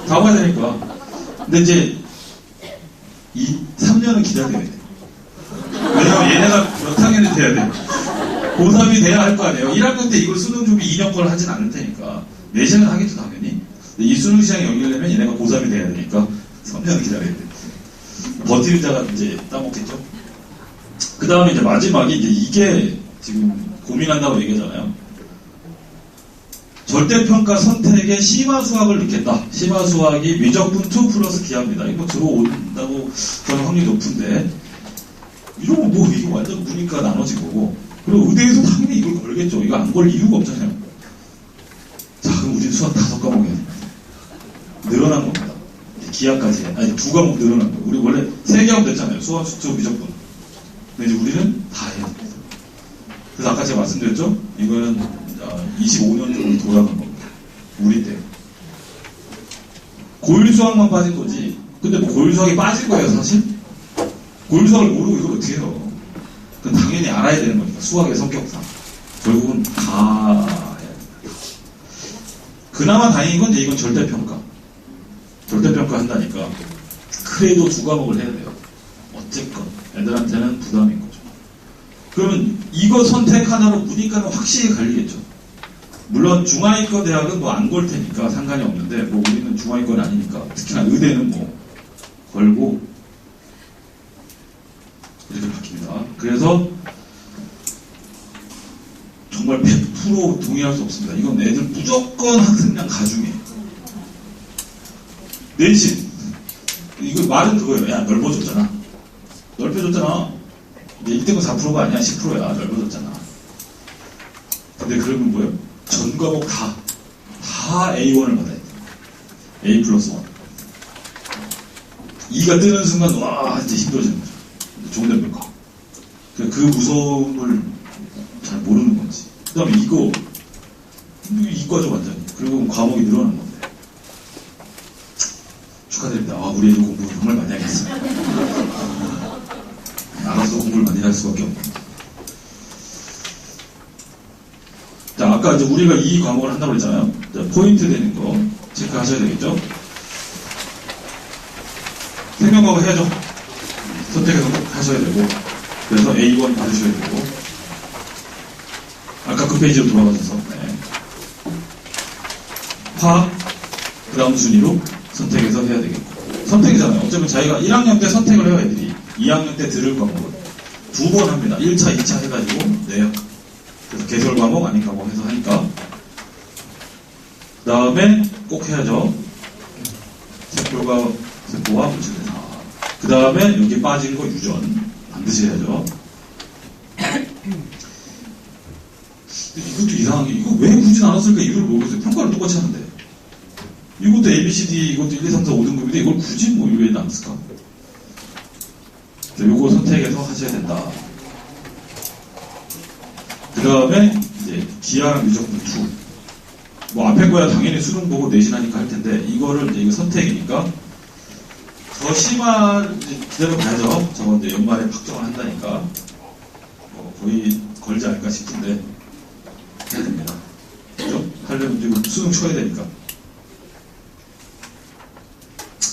다 봐야 되니까. 근데 이제 3년은 기다려야 돼. 왜냐면 얘네가 몇 학년이 돼야 돼. 고3이 돼야 할 거 아니에요. 1학년 때 이걸 수능 준비 2년 걸 하진 않을 테니까. 내신은 하겠죠 당연히. 이 수능 시장에 연결되면 얘네가 고3이 돼야 되니까 3년은 기다려야 돼. 버티는 자가 이제 따먹겠죠. 그 다음에 이제 마지막에 이게 지금 고민한다고 얘기하잖아요. 절대평가 선택에 심화수학을 넣겠다. 심화수학이 미적분 2 플러스 기하입니다. 이거 들어온다고 저는 확률이 높은데 이러면 뭐 이거 완전 문이과 나눠진 거고 그리고 의대에서 당연히 이걸 걸겠죠. 이거 안 걸 이유가 없잖아요. 자 그럼 우리는 수학 5과목 해야 됩니다. 늘어난 겁니다. 기하까지 아니 2과목 늘어난 거예요. 우리 원래 3과목 됐잖아요. 수학, 수투, 미적분. 근데 이제 우리는 다 해야 됩니다. 그래서 아까 제가 말씀드렸죠? 이거는 25년 전으로 돌아간 겁니다. 우리 때. 고율수학만 빠진 거지. 근데 뭐 고율수학이 빠진 거예요, 사실? 고율수학을 모르고 이걸 어떻게 해요? 그건 당연히 알아야 되는 거니까, 수학의 성격상. 결국은 다 해야 됩니다. 그나마 다행인 건 이건 절대평가. 절대평가 한다니까. 그래도 2과목을 해야 돼요. 어쨌건. 애들한테는 부담인 거죠. 그러면 이거 선택 하나로 문이과는 확실히 갈리겠죠. 물론 중하위권 대학은 뭐 안 걸 테니까 상관이 없는데, 뭐 우리는 중하위권이 아니니까, 특히나 의대는 뭐 걸고 이렇게 바뀝니다. 그래서 정말 100% 동의할 수 없습니다. 이건 애들 무조건 학생량 가중이에요. 내신 이거 말은 그거예요. 야, 넓어졌잖아. 넓혀졌잖아. 이제 1등은 4%가 아니야. 10%야. 넓어졌잖아. 근데 그러면 뭐예요? 전 과목 다 A1을 받아야 돼. A 플러스 1. 2가 뜨는 순간, 와, 이제 힘들어지는 거죠. 좋은 데몇 가. 그 무서움을 잘 모르는 건지. 그 다음에 이거, 이과죠, 완전히. 그리고 과목이 늘어나는 건데. 축하드립니다. 아, 우리 애들 공부 정말 많이 하겠어요. 나가서 공부를 많이 할 수밖에 없는. 자, 아까 이제 우리가 이 과목을 한다고 그랬잖아요. 자, 포인트 되는 거 체크하셔야 되겠죠? 생명과학 해야죠. 선택해서 하셔야 되고, 그래서 A1 받으셔야 되고, 아까 그 페이지로 돌아가셔서, 네. 화학, 그 다음 순위로 선택해서 해야 되겠고. 선택이잖아요. 어쩌면 자기가 1학년 때 선택을 해요, 애들이. 2학년 때 들을 과목을 2번 합니다. 1차, 2차 해가지고, 내요. 그래서 개설 과목, 아닌 과목 해서 하니까. 그 다음에 꼭 해야죠. 세포와 물질대사. 그 다음에 여기 빠진 거 유전. 반드시 해야죠. 이것도 이상하게, 이거 왜 굳이 나눴을까 이유를 모르겠어요. 평가를 똑같이 하는데. 이것도 ABCD, 이것도 1, 2, 3, 4, 5등급인데 이걸 굳이 뭐 왜 나눴을까? 요거 선택해서 하셔야 된다. 그 다음에 이제 기하랑 유적분 2. 뭐 앞에 거야 당연히 수능 보고 내신하니까 할 텐데, 이거를 이제 이거 선택이니까 더 심한 이제 기다려 봐야죠. 저거 이제 연말에 확정을 한다니까 거의 걸지 않을까 싶은데 해야 됩니다. 그죠? 하려면 지금 수능 쳐야 되니까.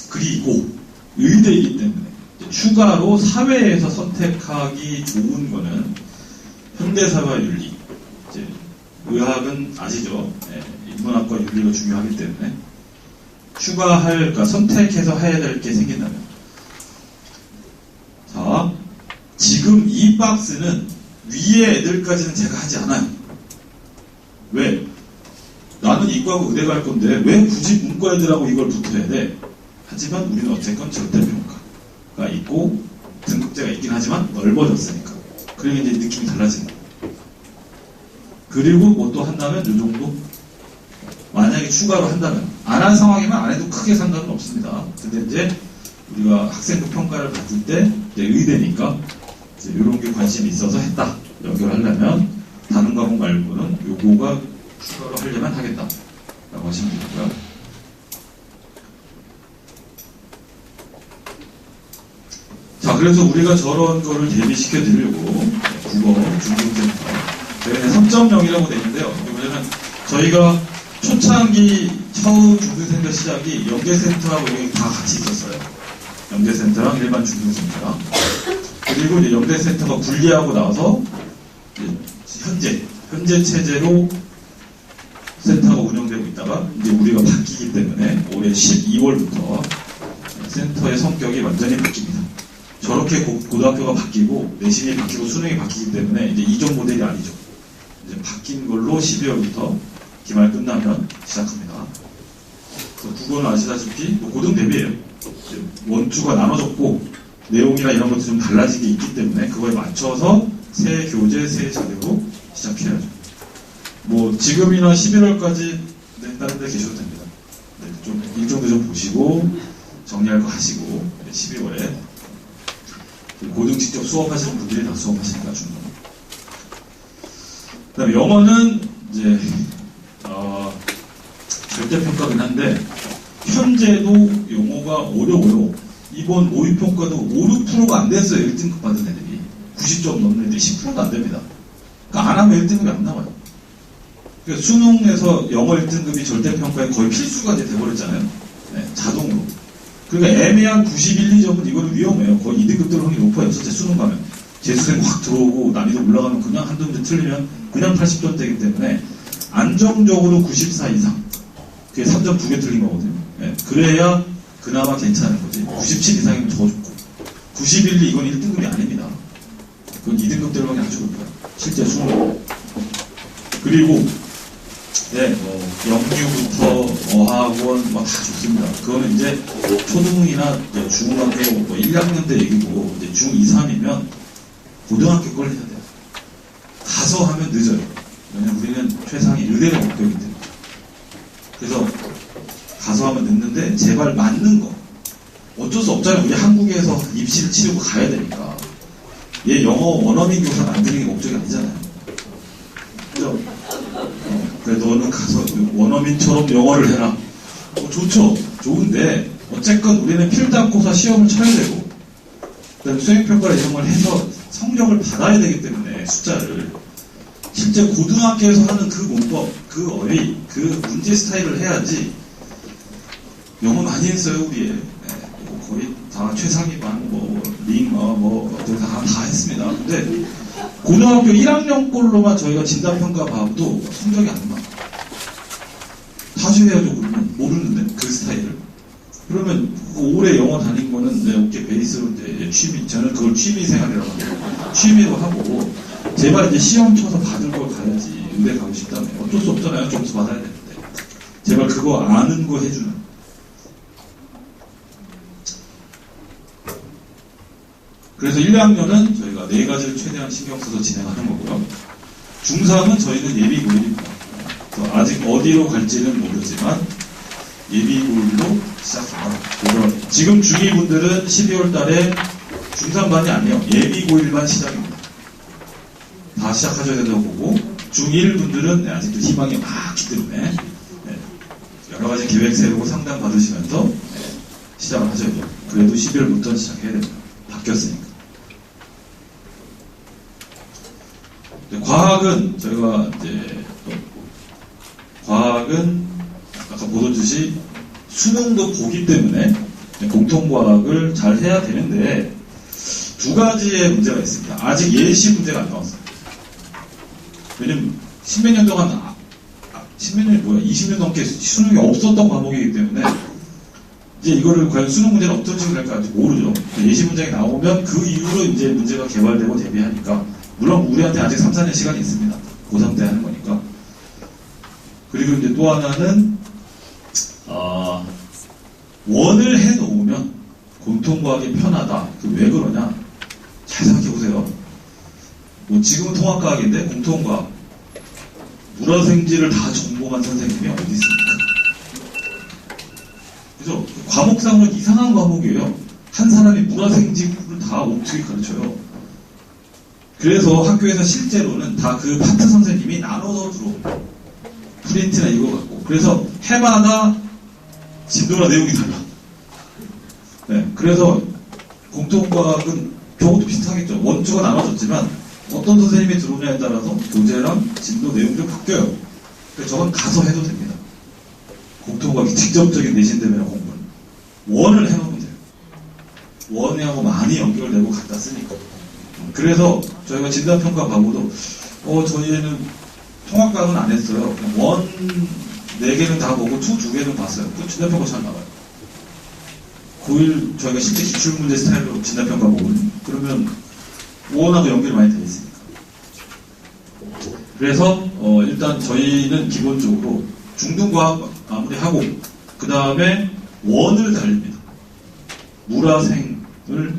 그리고 의대이기 때문에 추가로 사회에서 선택하기 좋은 거는 현대사와 윤리. 이제 의학은 아시죠? 네, 인문학과 윤리가 중요하기 때문에 추가할, 그러니까 선택해서 해야 될 게 생긴다면. 자, 지금 이 박스는 위에 애들까지는 제가 하지 않아요. 왜? 나는 이과하고 의대 갈 건데 왜 굳이 문과 애들하고 이걸 붙어야 돼? 하지만 우리는 어쨌건 절대평가가 있고 등급제가 있긴 하지만 넓어졌으니까. 그러니 이제 느낌이 달라지는 거예요. 그리고 뭐 또 한다면 이 정도? 만약에 추가로 한다면, 안 한 상황이면 안 해도 크게 상관은 없습니다. 근데 이제 우리가 학생부 평가를 받을 때 이제 의대니까 이제 이런 게 관심이 있어서 했다. 연결하려면 다른 과목 말고는 요거가 추가로 하려면 하겠다 라고 하시면 되고요. 자, 그래서 우리가 저런 거를 대비시켜 드리려고 국어 중등센터 저희는 3.0이라고 되어 있는데요. 왜냐면 저희가 초창기 처음 중등센터 시작이 영재센터하고 여기 다 같이 있었어요. 영재센터랑 일반 중등센터랑. 그리고 이제 영재센터가 분리하고 나서 현재 체제로 센터가 운영되고 있다가 이제 우리가 바뀌기 때문에 올해 12월부터 센터의 성격이 완전히 바뀝니다. 저렇게 고등학교가 바뀌고 내신이 바뀌고 수능이 바뀌기 때문에 이제 이전 모델이 아니죠. 이제 바뀐 걸로 12월부터 기말 끝나면 시작합니다. 그래서 국어는 아시다시피 뭐 고등 대비예요. 원투가 나눠졌고 내용이나 이런 것도 좀 달라진 게 있기 때문에 그거에 맞춰서 새 교재, 새 자료로 시작해야죠. 뭐 지금이나 11월까지 다른 데 계셔도 됩니다. 네, 좀 일정도 좀 보시고 정리할 거 하시고 12월에 고등 직접 수업하시는 분들이 다 수업하시니까 중간. 그다음에 영어는 이제 절대평가긴 한데 현재도 영어가 어려워요. 이번 모의평가도 5, 6%가 안 됐어요. 1등급 받은 애들이. 90점 넘는 애들이 10%도 안 됩니다. 그러니까 안 하면 1등급이 안 나와요. 그러니까 수능에서 영어 1등급이 절대평가에 거의 필수가 이제 돼버렸잖아요. 네, 자동으로. 그러니까 애매한 91, 2점은 이거는 위험해요. 거의 2등급 들 확률이 높아요. 실제 수능 가면. 재수생 확 들어오고 난이도 올라가면 그냥 한두 문제 틀리면 그냥 80점 되기 때문에 안정적으로 94 이상. 그게 3점 2개 틀린 거거든요. 네, 그래야 그나마 괜찮은 거지. 97 이상이면 더 좋고. 91, 2 이건 1등급이 아닙니다. 그건 2등급 들어가기 아주 높아요. 실제 수능. 그리고 네, 영유부터 어학원 막 다 좋습니다. 그거는 이제 초등이나 중학교 1, 2학년 때 얘기고 이제 중 2, 3이면 고등학교 걸 해야 돼요. 가서 하면 늦어요. 왜냐면 우리는 최상위 의대를 목표이기 때문에. 그래서 가서 하면 늦는데 제발 맞는 거. 어쩔 수 없잖아요. 우리 한국에서 입시를 치르고 가야 되니까. 얘 영어 원어민 교사 만드는 게 목적이 아니잖아요. 그죠? 그래 너는 가서 원어민처럼 영어를 해라. 좋죠. 좋은데 어쨌건 우리는 필답고사 시험을 쳐야 되고 그다음에 수행평가 이런 걸 해서 성적을 받아야 되기 때문에 숫자를 실제 고등학교에서 하는 그 문법, 그 어휘, 그 문제 스타일을 해야지. 영어 많이 했어요 우리 애. 네, 거의 다 최상위반 다 했습니다. 근데 고등학교 1학년 꼴로만 저희가 진단평가 봐도 성적이 안 나. 다시 해야죠, 그러면. 모르는데, 그 스타일을. 그러면, 오래 영어 다닌 거는 내 어깨 베이스로 이제 취미, 저는 그걸 취미생활이라고 합니다. 취미로 하고, 제발 이제 시험 쳐서 받을 걸 가야지. 의대 가고 싶다면. 어쩔 수 없잖아요. 점수 받아야 되는데. 제발 그거 아는 거 해주는. 그래서 1, 2학년은 저희가 4가지를 최대한 신경 써서 진행하는 거고요. 중3은 저희는 예비고일입니다. 아직 어디로 갈지는 모르지만 예비고일로 시작합니다. 지금 중2 분들은 12월 달에 중3반이 아니에요. 예비고일반 시작입니다. 다 시작하셔야 된다고 보고 중1 분들은 아직도 희망이 많기 때문에 여러 가지 계획 세우고 상담 받으시면서 시작을 하셔야죠. 그래도 12월부터 시작해야 됩니다. 바뀌었으니까. 과학은 저희가 이제 과학은 아까 보셨듯이 수능도 보기 때문에 공통과학을 잘 해야 되는데 두 가지의 문제가 있습니다. 아직 예시 문제가 안 나왔어요. 왜냐면 십몇 년 동안 20년 넘게 수능이 없었던 과목이기 때문에 이제 이거를 과연 수능 문제는 어떤 식으로 할까 아직 모르죠. 예시 문제가 나오면 그 이후로 이제 문제가 개발되고 대비하니까 물론 우리한테 아직 3, 4년 시간이 있습니다. 고3 때 하는 거니까. 그리고 이제 또 하나는 원을 해놓으면 공통과학이 편하다. 왜 그러냐? 잘 생각해보세요. 뭐 지금은 통합과학인데 공통과학 물화생지를 다 전공한 선생님이 어디 있습니까? 그죠? 과목상으로 이상한 과목이에요. 한 사람이 물화생지를 다 어떻게 가르쳐요? 그래서 학교에서 실제로는 다 그 파트 선생님이 나눠서 들어옵니다. 프린트나 이거 갖고. 그래서 해마다 진도나 내용이 달라. 네, 그래서 공통과학은 경우도 비슷하겠죠. 원주가 나눠졌지만 어떤 선생님이 들어오냐에 따라서 교재랑 진도 내용도 바뀌어요. 그래서 저건 가서 해도 됩니다. 공통과학이 직접적인 내신 대면 공부는. 원을 해놓으면 돼요. 원하고 많이 연결되고 갖다 쓰니까. 그래서 저희가 진단평가 봐보도 저희는 통합과학은 안 했어요. 원 4개는 다 보고 투 2개는 봤어요. 그 진단평가 잘 나와요. 고1 저희가 실제 기출문제 스타일로 진단평가 보거든요. 그러면 원하고 연결이 많이 되어 있으니까. 그래서 일단 저희는 기본적으로 중등과학 마무리하고 그 다음에 원을 달립니다. 물화생을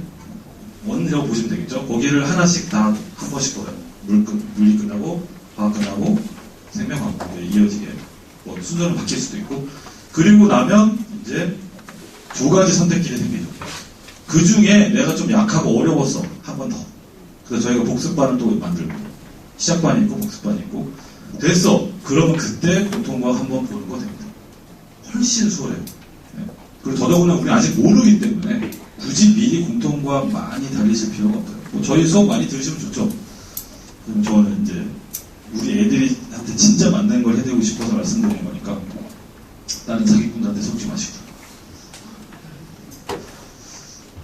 원이라고 보시면 되겠죠. 거기를 하나씩 다 한 번씩 돌아요. 물리 끝나고 과학 끝나고 생명과학 이어지게 순서는 바뀔 수도 있고. 그리고 나면 이제 2가지 선택길이 생기죠. 그 중에 내가 좀 약하고 어려웠어. 한 번 더. 그래서 저희가 복습반을 또 만들고 시작반이 있고 복습반이 있고 됐어. 그러면 그때 공통과학 한번 보는 거 됩니다. 훨씬 수월해요. 네. 그리고 더더구나 우리 아직 모르기 때문에 굳이 미리 공통과학 많이 달리실 필요가 없어요. 뭐 저희 수업 많이 들으시면 좋죠. 그럼 저는 이제 우리 애들한테 진짜 맞는 걸 해드리고 싶어서 말씀드리는 거니까 다른 사기꾼들한테 속지 마시고.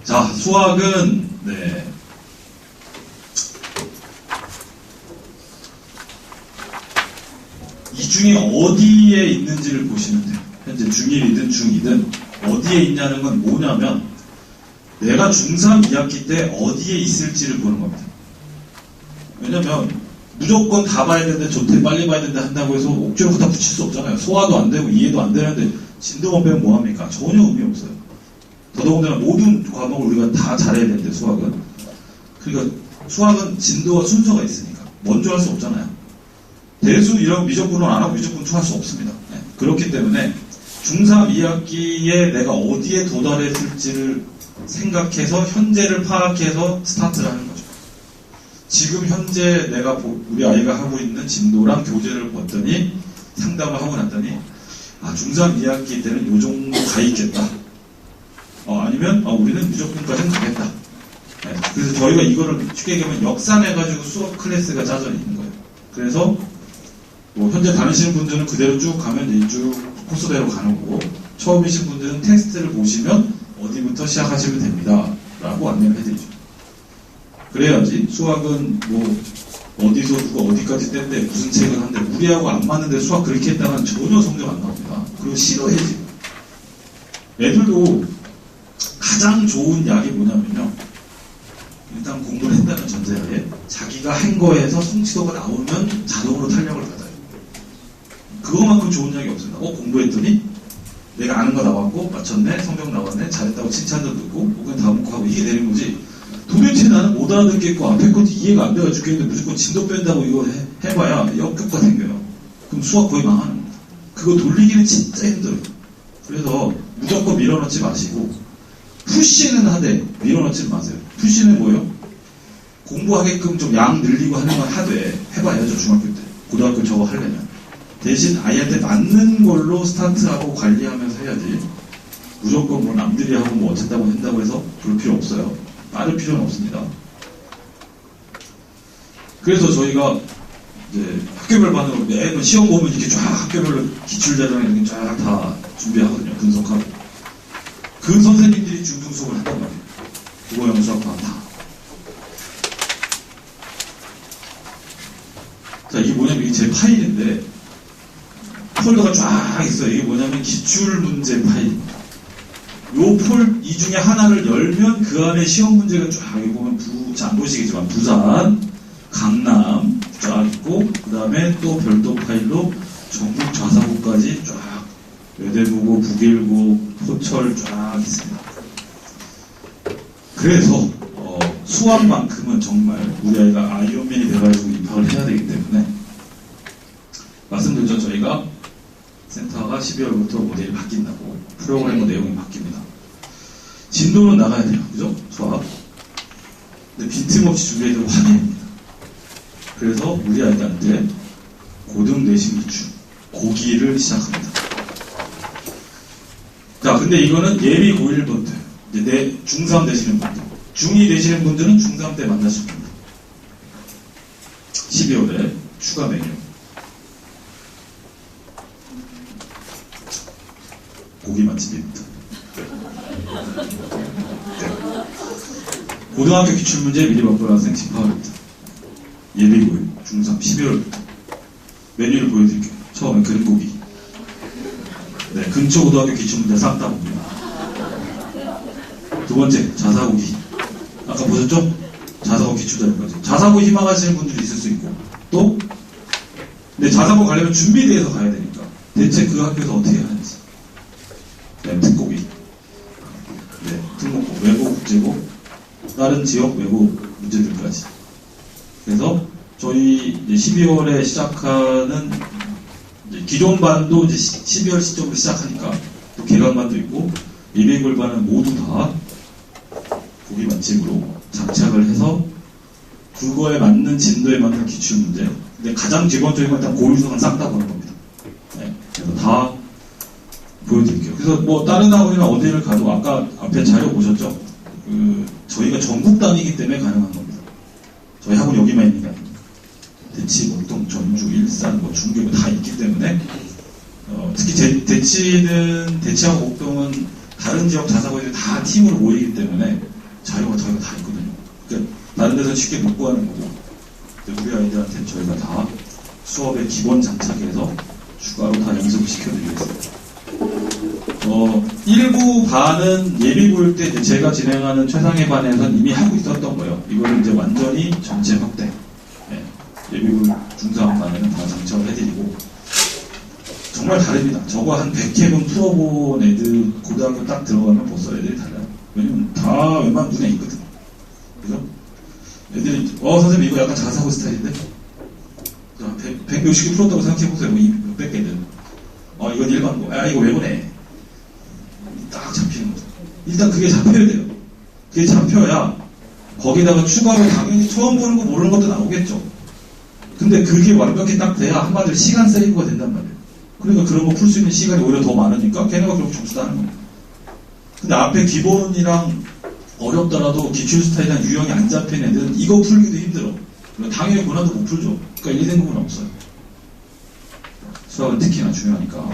자, 수학은 네. 이 중에 어디에 있는지를 보시면 돼요. 현재 중1이든 중2든 어디에 있냐는 건 뭐냐면 내가 중3 2학기 때 어디에 있을지를 보는 겁니다. 왜냐면 무조건 다 봐야 되는데 좋대 빨리 봐야 되는데 한다고 해서 억지로 갖다 붙일 수 없잖아요. 소화도 안 되고 이해도 안 되는데 진도만 배우면 뭐합니까? 전혀 의미 없어요. 더더군다나 모든 과목을 우리가 다 잘해야 되는데 수학은. 그러니까 수학은 진도와 순서가 있으니까 먼저 할 수 없잖아요. 대수 이런 미적분을 안 하고 미적분 초할 수 없습니다. 네. 그렇기 때문에 중3 2학기에 내가 어디에 도달했을지를 생각해서 현재를 파악해서 스타트를 하는 거죠. 지금 현재 내가 우리 아이가 하고 있는 진도랑 교재를 봤더니 상담을 하고 났더니 중3 2학기 때는 요 정도 가 있겠다. 아니면 우리는 미적분까지는 가겠다. 네. 그래서 저희가 이거를 쉽게 얘기하면 역산해가지고 수업 클래스가 짜져 있는 거예요. 그래서 뭐 현재 다니시는 분들은 그대로 쭉 가면 이제 쭉 코스대로 가는 거고 처음이신 분들은 테스트를 보시면 어디부터 시작하시면 됩니다. 라고 안내를 해드리죠. 그래야지 수학은 뭐 어디서 누가 어디까지 뗐는데 무슨 책을 한데 우리하고 안 맞는데 수학 그렇게 했다간 전혀 성적 안 나옵니다. 그리고 싫어해 지금. 애들도 가장 좋은 약이 뭐냐면요. 일단 공부를 했다는 전제하에 자기가 한 거에서 성취도가 나오면 자동으로 탄력을 받아요. 그거만큼 좋은 약이 없습니다. 공부했더니 내가 아는 거 나왔고 맞췄네, 성적 나왔네, 잘했다고 칭찬도 듣고 혹은 다음 거 하고 이게 되는 거지. 도대체 나는 못 알아듣겠고 앞에 것도 이해가 안 돼가 죽겠는데 무조건 진도 뺀다고 이거 해봐야 역효과 생겨요. 그럼 수학 거의 망하는 겁니다. 그거 돌리기는 진짜 힘들어요. 그래서 무조건 밀어넣지 마시고 푸시는 하되 밀어넣지 마세요. 푸시는 뭐예요? 공부하게끔 좀 양 늘리고 하는 건 하되 해봐야죠. 중학교 때. 고등학교 저거 하려면. 대신 아이한테 맞는 걸로 스타트하고 관리하면서 해야지 무조건 뭐 남들이 하고 뭐 어쨌다고 한다고 해서 그럴 필요 없어요. 빠를 필요는 없습니다. 그래서 저희가 이제 학교별 반으로 매번 시험 보면 이렇게 쫙 학교별로 기출자료나 이렇게 쫙 다 준비하거든요. 분석하고. 그 선생님들이 중등 수업을 한단 말이에요. 국어, 영어, 수학, 과학 다. 자, 이게 뭐냐면 이게 제 파일인데 폴더가 쫙 있어요. 이게 뭐냐면 기출 문제 파일입니다. 이 중에 하나를 열면 그 안에 시험 문제가 쫙 여기 보면 안 보시겠지만 부산, 강남 쫙 있고 그 다음에 또 별도 파일로 전국 좌사구까지 쫙 외대부고, 북일고, 포철 쫙 있습니다. 그래서 수학만큼은 정말 우리 아이가 아이언맨이 돼가지고 입학을 해야 되기 때문에 말씀드렸죠. 저희가 센터가 12월부터 모델이 바뀐다고 프로그래머 내용이 바뀝니다. 진도는 나가야 돼요. 그죠? 수학. 근데 빈틈없이 준비해두고 화내입니다. 그래서 우리 아이들한테 고등 내신 기출 고기를 시작합니다. 자, 근데 이거는 예비 고1부터 이제 중3 되시는 분들, 중2 되시는 분들은 중3 때 만날 수 있습니다. 12월에 추가 메뉴. 고기 맛집입니다. 고등학교 기출문제 미리 맛볼 학생 집합입니다. 예비고일 중3 12월부터 메뉴를 보여드릴게요. 처음에 그릇고기. 네, 근처 고등학교 기출문제 싹 다 봅니다. 두 번째 자사고기. 아까 보셨죠? 자사고 기출자료까지. 자사고 희망하시는 분들이 있을 수 있고 또 근데 자사고 가려면 준비대에서 가야 되니까 대체 그 학교에서 어떻게 하는지. 네, 특고기. 네, 특목고, 외고, 국제고, 다른 지역 외고 문제들까지. 그래서 저희 이제 12월에 시작하는 이제 기존 반도 이제 12월 시점으로 시작하니까 또 개강반도 있고 예비고일반은 모두 다 고기 맛집으로 장착을 해서 그거에 맞는 진도에 맞는 기출 문제. 근데 가장 기본적인 건 일단 고유성을 싹 다 보는 겁니다. 네, 그래서 다 보여드릴게요. 그래서 뭐 다른 학원이나 어디를 가도 아까 앞에 자료 보셨죠? 저희가 전국 단위이기 때문에 가능한 겁니다. 저희 학원 여기만 있는 게 아닙니다. 대치, 목동, 전주, 일산, 중교 다 있기 때문에 특히 대치하고 목동은 다른 지역 자사고들이 다 팀으로 모이기 때문에 자료가 저희가 다 있거든요. 그러니까 다른 데서 쉽게 못 구하는 거고 우리 아이들한테 저희가 다 수업의 기본 장착해서 추가로 다 연습을 시켜드리겠습니다. 1부 반은 예비고일 때 제가 진행하는 최상의 반에서는 이미 하고 있었던 거예요. 이거를 이제 완전히 전체 확대. 예비고일 중상 반에는 다 장착을 해드리고 정말 다릅니다. 저거 한 100회분 풀어본 애들 고등학교 딱 들어가면 벌써 애들이 달라요. 왜냐면 다 웬만하면 눈에 있거든. 그죠? 애들이 선생님 이거 약간 자사고 스타일인데 160개 풀었다고 생각해보세요. 이 600개는 이건 일반고. 이거 왜 보내? 딱 잡히는 거죠. 일단 그게 잡혀야 돼요. 그게 잡혀야 거기다가 추가로 당연히 처음 보는 거 모르는 것도 나오겠죠. 근데 그게 완벽히 딱 돼야 한마디로 시간 세이브가 된단 말이에요. 그러니까 그런 거 풀 수 있는 시간이 오히려 더 많으니까 걔네가 그렇게 점수 따는 겁니다. 근데 앞에 기본이랑 어렵더라도 기출 스타일이랑 유형이 안 잡힌 애들은 이거 풀기도 힘들어. 당연히 고난도 못 풀죠. 그러니까 1등급은 없어요. 수학은 특히나 중요하니까.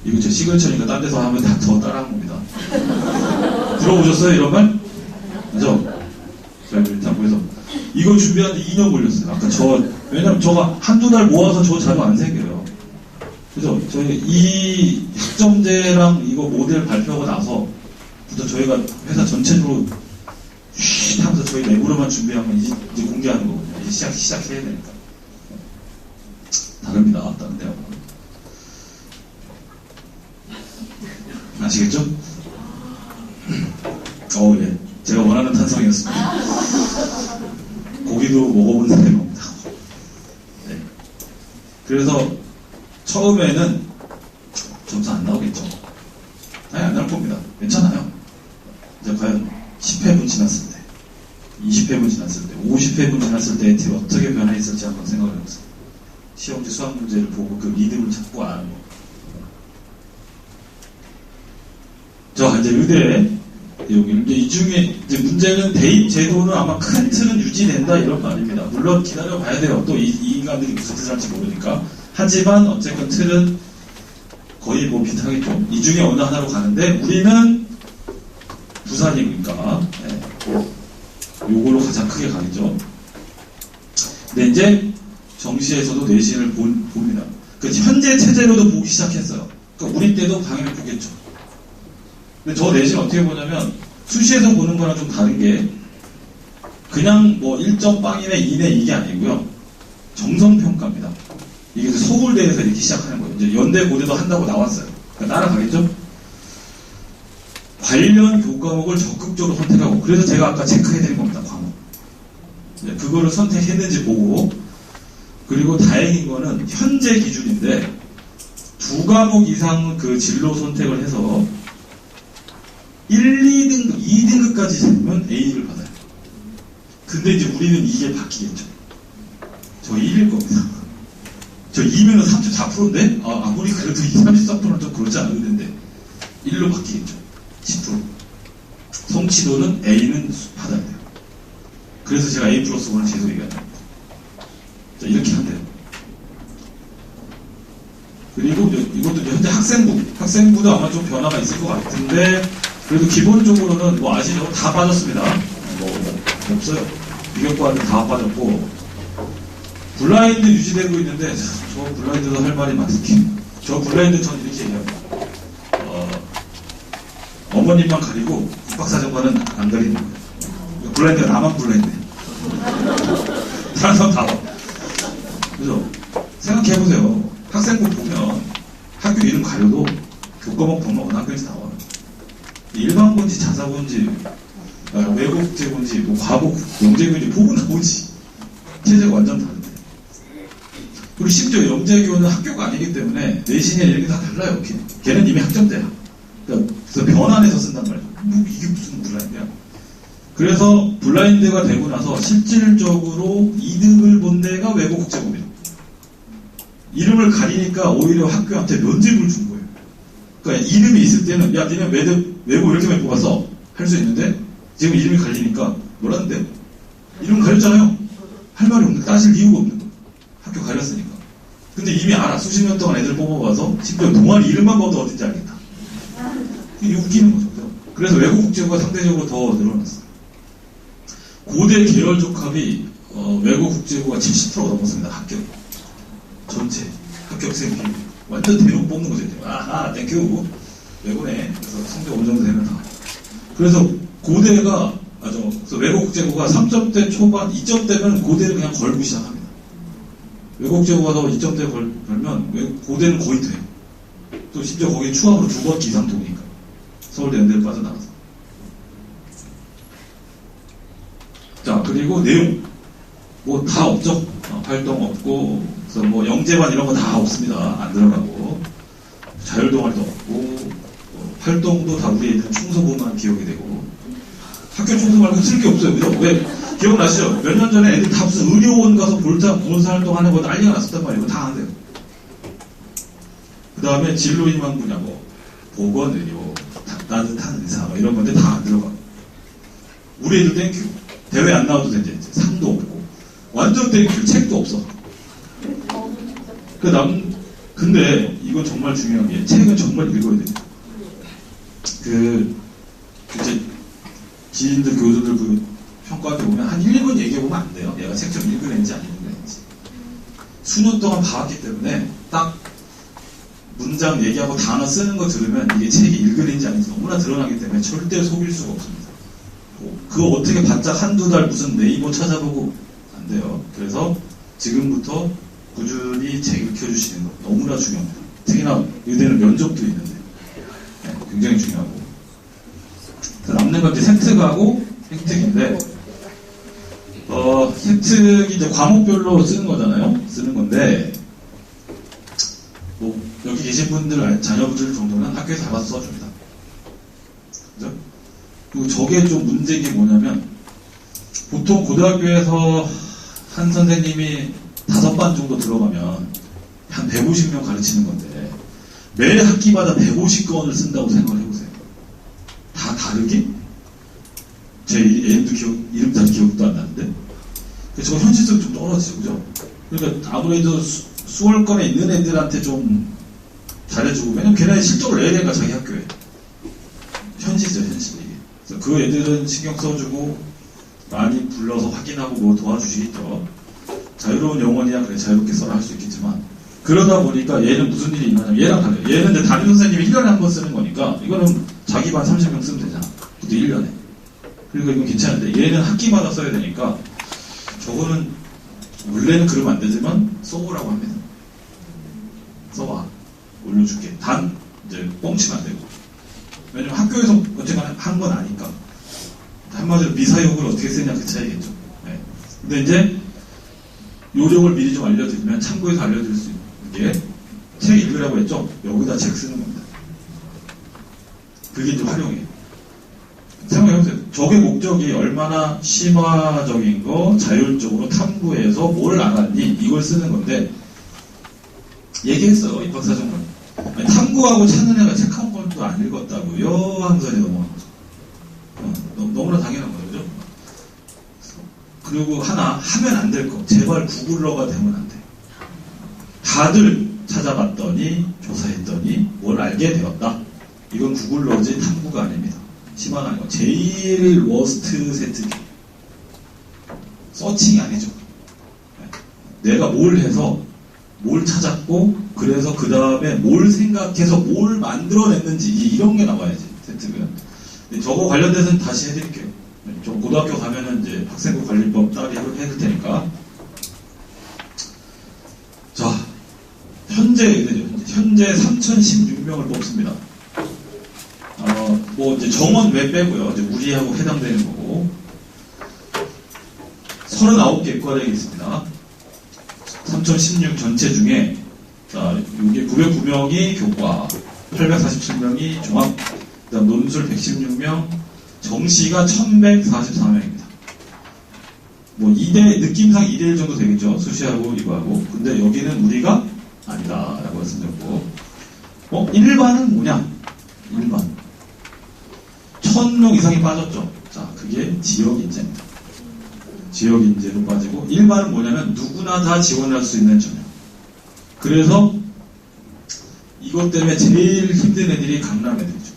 이거 제 시글처니까 딴 데서 하면 다 더 따라한 겁니다. 들어보셨어요? 이런 말? 그죠? 자, 일단 그래서 이거 준비하는데 2년 걸렸어요. 아까 왜냐면 저가 한두 달 모아서 저 자료 안 생겨요. 그죠? 저희 이 학점제랑 이거 모델 발표하고 나서부터 저희가 회사 전체적으로 쉿 하면서 저희 내부로만 준비하면 이제 공개하는 거거든요. 이제 시작해야 되니까. 다릅니다. 다른 데하고. 아시겠죠? 예. 제가 원하는 탄성이었습니다. 고기도 먹어본 사람이 없다. 네. 그래서 처음에는 점수 안 나오겠죠. 아니, 안 나올 겁니다. 괜찮아요. 이제 과연 10회분 지났을 때, 20회분 지났을 때, 50회분 지났을 때 애들이 어떻게 변화했을지 한번 생각을 해보세요. 시험지 수학 문제를 보고 그 리듬을 찾고 아는 거. 자, 이제 의대, 여기, 이 중에, 이제 문제는 대입 제도는 아마 큰 틀은 유지된다, 이런 말입니다. 물론 기다려봐야 돼요. 또 이 인간들이 무슨 뜻을 할지 모르니까. 하지만, 어쨌건 틀은 거의 뭐 비슷하겠죠. 이 중에 어느 하나로 가는데, 우리는 부산이니까, 요걸로 가장 크게 가겠죠. 근데 이제, 정시에서도 내신을 봅니다. 현재 체제로도 보기 시작했어요. 그러니까 우리 때도 당연히 보겠죠. 근데 저 내신 어떻게 보냐면 수시에서 보는 거랑 좀 다른 게 그냥 뭐 1점 빵이네 2네 이게 아니고요. 정성평가입니다. 이게 서울대에서 이렇게 시작하는 거예요. 이제 연대 고대도 한다고 나왔어요. 그러니까 따라가겠죠? 관련 교과목을 적극적으로 선택하고 그래서 제가 아까 체크해드린 겁니다. 과목. 그거를 선택했는지 보고 그리고 다행인 거는 현재 기준인데 2과목 이상 그 진로 선택을 해서 1, 2등급, 2등급까지 되면 A를 받아요. 근데 이제 우리는 이게 바뀌겠죠. 저 1일 겁니다. 저 2면은 34%인데? 아무리 그래도 34%는 좀 그렇지 않을 텐데. 1로 바뀌겠죠. 10%. 성취도는 A는 받아야 돼요. 그래서 제가 A 플러스 1을 계속 얘기합니다. 자, 이렇게 한대요. 그리고 이것도 현재 학생부도 아마 좀 변화가 있을 것 같은데, 그래도 기본적으로는 뭐 아시죠? 다 빠졌습니다. 뭐 없어요. 비교과는 다 빠졌고 블라인드 유지되고 있는데 저 블라인드도 할 말이 많긴. 저 블라인드 전 이렇게 얘기합니다. 어머님만 가리고 국박사정관은 안 가리는 거예요. 블라인드가 나만 블라인드. 다른 사람 다 봐. 그죠? 생각해보세요. 학생부 보면 학교 이름 가려도 교과목 보면 어느 학교인지 나와요. 일반고인지 자사고인지 외국제고인지 뭐 과목 영재고인지 보고 나오지. 체제가 완전 다른데. 그리고 심지어 영재교는 학교가 아니기 때문에 내신이나 이런 게 다 달라요. 걔는 이미 학점제야. 그래서 변환해서 쓴단 말이야. 이게 무슨 블라인드야. 그래서 블라인드가 되고 나서 실질적으로 이득을 본 데가 외국국제고입니다. 이름을 가리니까 오히려 학교한테 면제부를 준 거예요. 그러니까 이름이 있을 때는 야 니네 외국 이렇게 많이 뽑았어 할 수 있는데 지금 이름이 갈리니까 뭐라는데 이름 가렸잖아요. 할 말이 없는, 따질 이유가 없는 거예요. 학교 가렸으니까. 근데 이미 알아. 수십 년 동안 애들 뽑아봐서 심지어 동아리 이름만 봐도 어딘지 알겠다. 이게 웃기는 거죠. 그래서 외국 국제고가 상대적으로 더 늘어났어요. 고대 계열 적합이 외국 국제고가 70% 넘었습니다. 합격. 전체 합격생 비율. 완전 대놓고 뽑는 거죠. 아하, 땡큐. 외고네. 그래서 성적 어느 정도 되면 다. 그래서 고대가, 그래서 외국 국제고가 3점대 초반, 2점대면 고대를 그냥 걸고 시작합니다. 외국 국제고가 더 2점대 걸면 고대는 거의 돼요. 또 심지어 거기에 추합으로 2번 이상 도니까. 서울대 연대를 빠져나가서. 자, 그리고 내용. 뭐 다 없죠. 활동 없고, 그래서 뭐 영재반 이런 거 다 없습니다. 안 들어가고. 자율동아리도 없고, 활동도 다 우리 애들은 충성고만 기억이 되고. 학교 충성 말고 쓸 게 없어요. 그죠? 왜? 기억나시죠? 몇 년 전에 애들 다 무슨 의료원 가서 봉사활동 하는 거 난리가 났었단 말이에요. 다 안 돼요. 그 다음에 진로희망 분야 뭐, 보건의료, 따뜻한 의사, 뭐 이런 건데 다 안 들어가. 우리 애들 땡큐. 대회 안 나와도 된대. 상도 없고. 완전 땡큐. 책도 없어. 근데 이건 정말 중요한 게 책은 정말 읽어야 돼요. 이제 지인들, 교수들 평가한테 보면 한 1분 얘기해보면 안 돼요. 얘가 책 좀 읽어낸지 안 읽어낸지. 수년 동안 봐왔기 때문에 딱 문장 얘기하고 단어 쓰는 거 들으면 이게 책이 읽어낸지 아닌지 너무나 드러나기 때문에 절대 속일 수가 없습니다. 그거 어떻게 바짝 한두 달 무슨 네이버 찾아보고 안 돼요. 그래서 지금부터 꾸준히 책 읽혀주시는 거 너무나 중요합니다. 특히나 의대는 면접도 있는데 굉장히 중요하고. 남는 건 이제 생특하고 생특인데 생특이 이제 과목별로 쓰는 거잖아요. 쓰는 건데 뭐 여기 계신 분들 자녀분들 정도는 학교에서 알아서 써줍니다. 그죠? 그리고 저게 좀 문제인 게 뭐냐면 보통 고등학교에서 한 선생님이 5반 정도 들어가면 한 150명 가르치는 건데 매 학기마다 150건을 쓴다고 생각을 해보세요. 다 다르게? 제 이름 다 기억도 안 나는데 저 현실성 좀 떨어지죠. 그죠? 그러니까 아무래도 수월권에 있는 애들한테 좀 잘해주고, 왜냐면 걔네 실적을 내야 되니까 자기 학교에. 현실이죠, 현실. 그래서 그 애들은 신경 써주고 많이 불러서 확인하고 뭐 도와주시겠죠. 자유로운 영혼이야 그래 자유롭게 써라 할 수 있겠지만 그러다 보니까 얘는 무슨 일이 있냐면 얘랑 달라요. 얘는 이제 담임 선생님이 1년에 한 번 쓰는 거니까 이거는 자기 반 30명 쓰면 되잖아. 그것도 1년에. 그리고 이건 괜찮은데 얘는 학기마다 써야 되니까 저거는 원래는 그러면 안 되지만 써보라고 합니다. 써봐. 올려줄게. 단 이제 뻥치면 안 되고. 왜냐면 학교에서 어쨌거나 한 건 아니까. 한마디로 미사용을 어떻게 쓰냐 그 차이겠죠. 네. 근데 이제 요령을 미리 좀 알려드리면 참고해서 알려드릴 수 있는 게 책 읽으라고 했죠. 여기다 책 쓰는 겁니다. 그게 이제 활용이에요. 생각해보세요. 저게 목적이 얼마나 심화적인 거, 자율적으로 탐구해서 뭘 알았니? 이걸 쓰는 건데 얘기했어요. 입학사정관. 탐구하고 찾는 애가 책 한 권도 안 읽었다고요? 하면서 넘어간 거죠. 너무나 당연한 거죠. 그죠? 그리고 하나 하면 안 될 거. 제발 구글러가 되면 안 돼. 다들 찾아봤더니 조사했더니 뭘 알게 되었다. 이건 구글러지 탐구가 아닙니다. 심한 아니고 제일 워스트 세트기. 서칭이 아니죠. 내가 뭘 해서 뭘 찾았고 그래서 그 다음에 뭘 생각해서 뭘 만들어냈는지 이런 게 나와야지 세트가. 저거 관련돼서는 다시 해드릴게요. 저 고등학교 가면은 이제 학생부 관리법 따로 해줄 테니까. 자, 현재 3016명을 뽑습니다. 뭐 이제 정원 외 빼고요. 이제 우리하고 해당되는 거고. 39개 과정이 있습니다. 3016 전체 중에 자, 여기 909명이 교과, 847명이 종합, 그다음 논술 116명, 정시가 1144명입니다. 뭐 2대 느낌상 2대1 정도 되겠죠. 수시하고 이거하고. 근데 여기는 우리가 아니다라고 말씀드렸고. 일반은 뭐냐? 일반. 1000명 이상이 빠졌죠. 자, 그게 지역 인재입니다. 지역인재로 빠지고, 일반은 뭐냐면 누구나 다 지원할 수 있는 전형. 그래서 이것 때문에 제일 힘든 애들이 강남 애들이죠.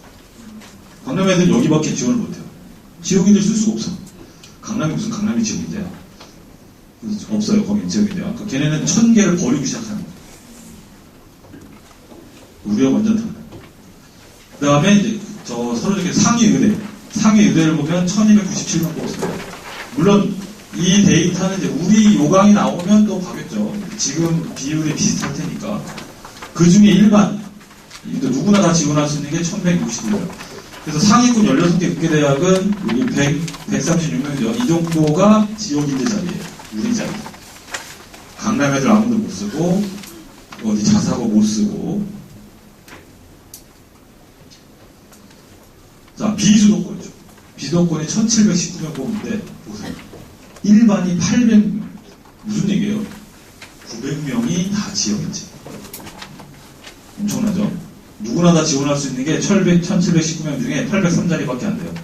강남 애들은 여기밖에 지원을 못해요. 지역인재 쓸 수가 없어. 강남이 무슨 강남이 지역인재야? 없어요. 거기 지역인재가. 그러니까 걔네는 1000개를 버리고 시작하는 거예요. 우리가 완전 달라요. 그 다음에 이제 서로 이렇게 상위 의대를 보면 1297명 뽑았어요. 물론 이 데이터는 이제 우리 요강이 나오면 또 봐겠죠. 지금 비율이 비슷할 테니까. 그 중에 일반, 누구나 다 지원할 수 있는 게 1161명. 그래서 상위권 16개 의대대학은 여기 136명이죠. 이 정도가 지역인재 자리예요. 우리 자리. 강남 애들 아무도 못 쓰고, 어디 자사고 못 쓰고. 자, 비수도권이죠. 비수도권이 1719명 뽑는데, 보세요. 일반이 800명. 무슨 얘기예요? 900명이 다 지역인재. 엄청나죠? 누구나 다 지원할 수 있는 게 1719명 중에 803자리밖에 안 돼요.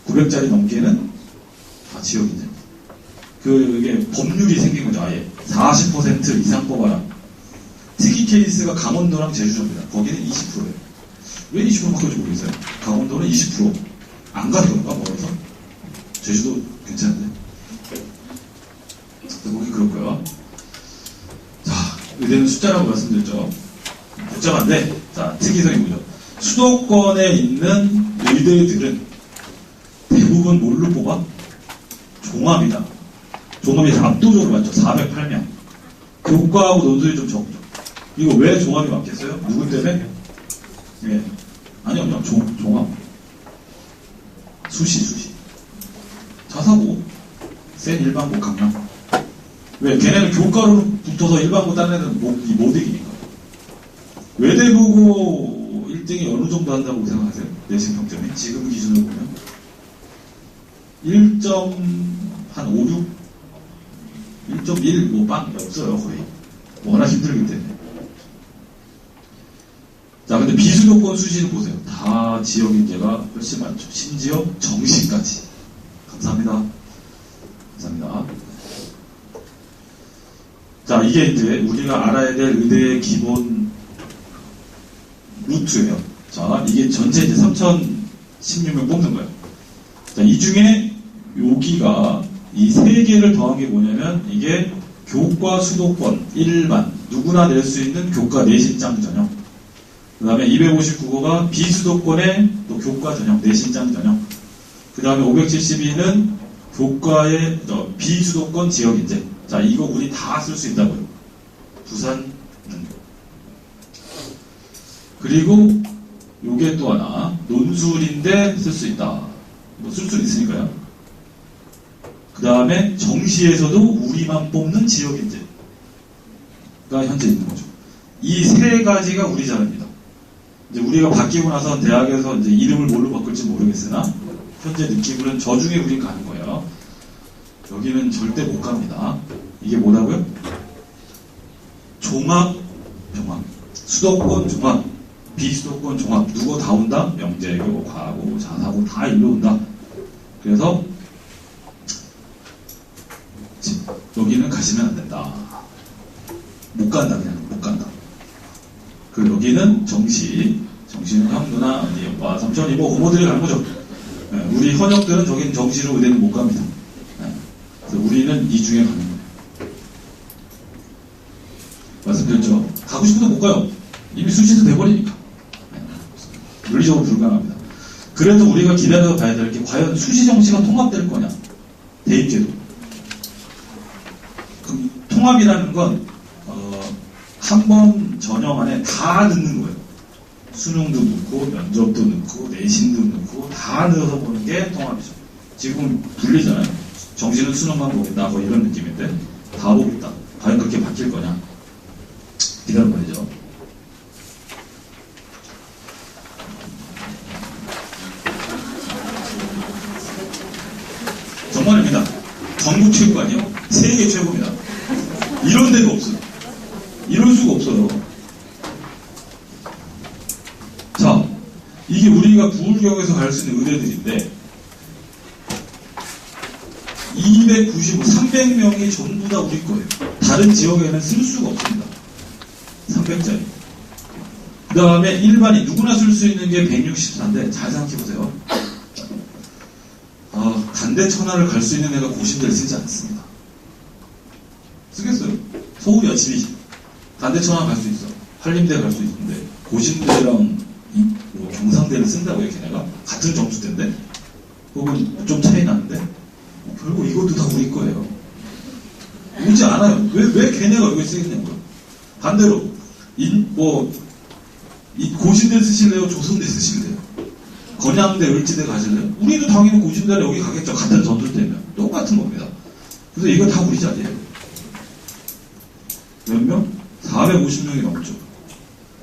900자리 넘게는 다 지역인재. 그게 법률이 생긴 거죠, 아예. 40% 이상 뽑아라. 특이 케이스가 강원도랑 제주도입니다. 거기는 20%예요. 왜 20% 바꿔지 모르겠어요. 강원도는 20%. 안 가도 그런가, 멀어서? 제주도 괜찮은데? 거기 그렇고요. 자, 의대는 숫자라고 말씀드렸죠. 복잡한데, 자, 특이성이 뭐죠? 수도권에 있는 의대들은 대부분 뭘로 뽑아? 종합이다. 종합이 압도적으로 많죠. 408명. 교과하고 논술이 좀 적죠. 이거 왜 종합이 많겠어요? 누구 때문에? 예. 아니요. 종합. 수시. 자사고. 센 일반고 강남. 왜? 걔네는 교과로 붙어서 일반고 딴 애는 못 이기니까. 외대 보고 1등이 어느 정도 한다고 생각하세요? 내신 평점이? 지금 기준으로 보면. 1.56? 1.1? 뭐 빵이 없어요, 거의. 워낙 힘들기 때문에. 자, 근데 비수도권 수시는 보세요. 다 지역인재가 훨씬 많죠. 심지어 정시까지. 감사합니다. 자, 이게 이제 우리가 알아야 될 의대의 기본 루트예요. 자, 이게 전체 이제 3016명 뽑는 거예요. 자, 이 중에 여기가 이 세 개를 더한 게 뭐냐면 이게 교과 수도권 일반 누구나 낼 수 있는 교과 내신장 전형. 그 다음에 259호가 비수도권의 또 교과 전형, 내신장 전형. 그 다음에 572는 교과의 비수도권 지역인재. 자, 이거 우리 다 쓸 수 있다고요. 부산. 그리고 요게 또 하나 논술인데 쓸 수 있다. 뭐 쓸 수 있으니까요. 그 다음에 정시에서도 우리만 뽑는 지역인재가 현재 있는 거죠. 이 세 가지가 우리 자료입니다. 이제 우리가 바뀌고 나서 대학에서 이제 이름을 뭘로 바꿀지 모르겠으나 현재 느낌으로는 저 중에 우린 가는 거예요. 여기는 절대 못 갑니다. 이게 뭐라고요? 종합, 병합, 수도권 종합, 비수도권 종합. 누구 다 온다? 명재고, 과고, 자사고 다 일로 온다. 그래서 여기는 가시면 안 된다. 못 간다, 그냥 못 간다. 그리고 여기는 정시는 형, 누나, 언니, 오빠, 삼촌, 이모, 고모들이 가는 거죠. 네, 우리 현역들은 저기는 정시로 의대는 못 갑니다. 네, 그래서 우리는 이 중에 가는 거예요. 말씀드렸죠. 가고 싶어도 못 가요. 이미 수시도 돼버리니까. 네, 물리적으로 불가능합니다. 그래도 우리가 기다려서 봐야 될 게 과연 수시 정시가 통합될 거냐. 대입제도. 그럼 통합이라는 건 한 번 전형 안에 다 넣는 거예요. 수능도 넣고 면접도 넣고 내신도 넣고 다 넣어서 보는 게 통합이죠. 지금 분리잖아요. 정시는 수능만 보겠다 뭐 이런 느낌인데 다 보겠다. 과연 그렇게 바뀔 거냐. 기다려봐야죠. 정말입니다. 전국 최고가 아니에요. 세계 최고입니다. 이런 데가 없어요. 이럴 수가 없어요. 자, 이게 우리가 부울경에서 갈 수 있는 의대들인데 295, 300명이 전부 다 우리 거예요. 다른 지역에는 쓸 수가 없습니다. 300짜리. 그 다음에 일반인, 누구나 쓸 수 있는 게 164인데, 잘 생각해보세요. 간대 천하를 갈 수 있는 애가 고신대를 쓰지 않습니다. 쓰겠어요? 서울 열심히 간대 천하 갈 수 있어. 한림대 갈 수 있는데, 고신대랑 뭐 경상대를 쓴다고 해, 걔네가. 같은 점수대인데? 혹은 좀 차이 나는데? 결국 이것도 다 우리 거예요. 오지 않아요. 왜 걔네가 여기 쓰겠냐고요. 반대로, 고신대 쓰실래요? 조선대 쓰실래요? 건양대, 을지대 가실래요? 우리도 당연히 고신대를 여기 가겠죠. 같은 전술대면. 똑같은 겁니다. 그래서 이거 다 우리 자리예요. 몇 명? 450명이 넘죠.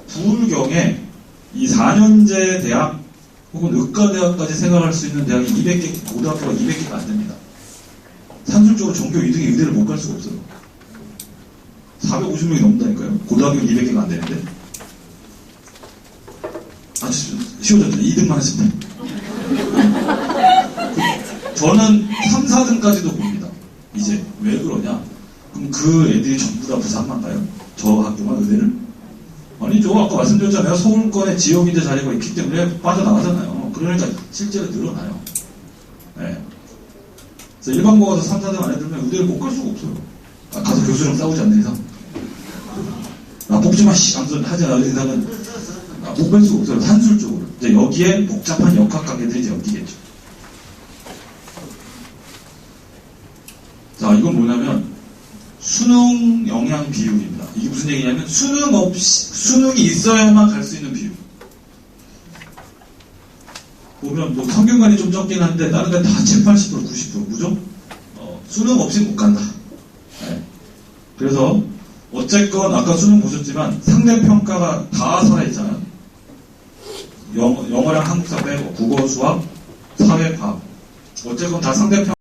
부울경에 이 4년제 대학 혹은 의과대학까지 생활할 수 있는 대학이 200개, 고등학교가 200개가 안 됩니다. 산술적으로 전교 2등이 의대를 못 갈 수가 없어요. 450명이 넘는다니까요. 고등학교 200개가 안 되는데. 아주 쉬워졌죠. 2등만 하시면 돼요. 저는 3, 4등까지도 봅니다. 이제 왜 그러냐? 그럼 그 애들이 전부 다 부산만 가요? 저 학교만 의대를? 아니죠. 아까 말씀드렸잖아요. 서울권에 지역인대 자리가 있기 때문에 빠져나가잖아요. 그러니까 실제로 늘어나요. 네. 그래서 일반고 가서 3, 4등 안에 들면 의대를 못 갈 수가 없어요. 가서 교수랑 싸우지 않는 이상. 뽑지마, 씨! 아무튼 하지 않는 이상은 못 뺄 수가 없어요. 산술적으로. 이제 여기에 복잡한 역학관계들이 이제 엮이겠죠. 자, 이건 뭐냐면, 수능 영향 비율입니다. 이게 무슨 얘기냐면, 수능이 있어야만 갈 수 있는 비율. 보면, 뭐, 평균관이 좀 적긴 한데, 다른 데 다 70, 80%, 90%. 그죠? 수능 없이 못 간다. 네. 그래서, 어쨌건, 아까 수능 보셨지만, 상대평가가 다 살아있잖아요. 영어랑 한국사 빼고, 국어, 수학, 사회, 과학. 어쨌건 다 상대평가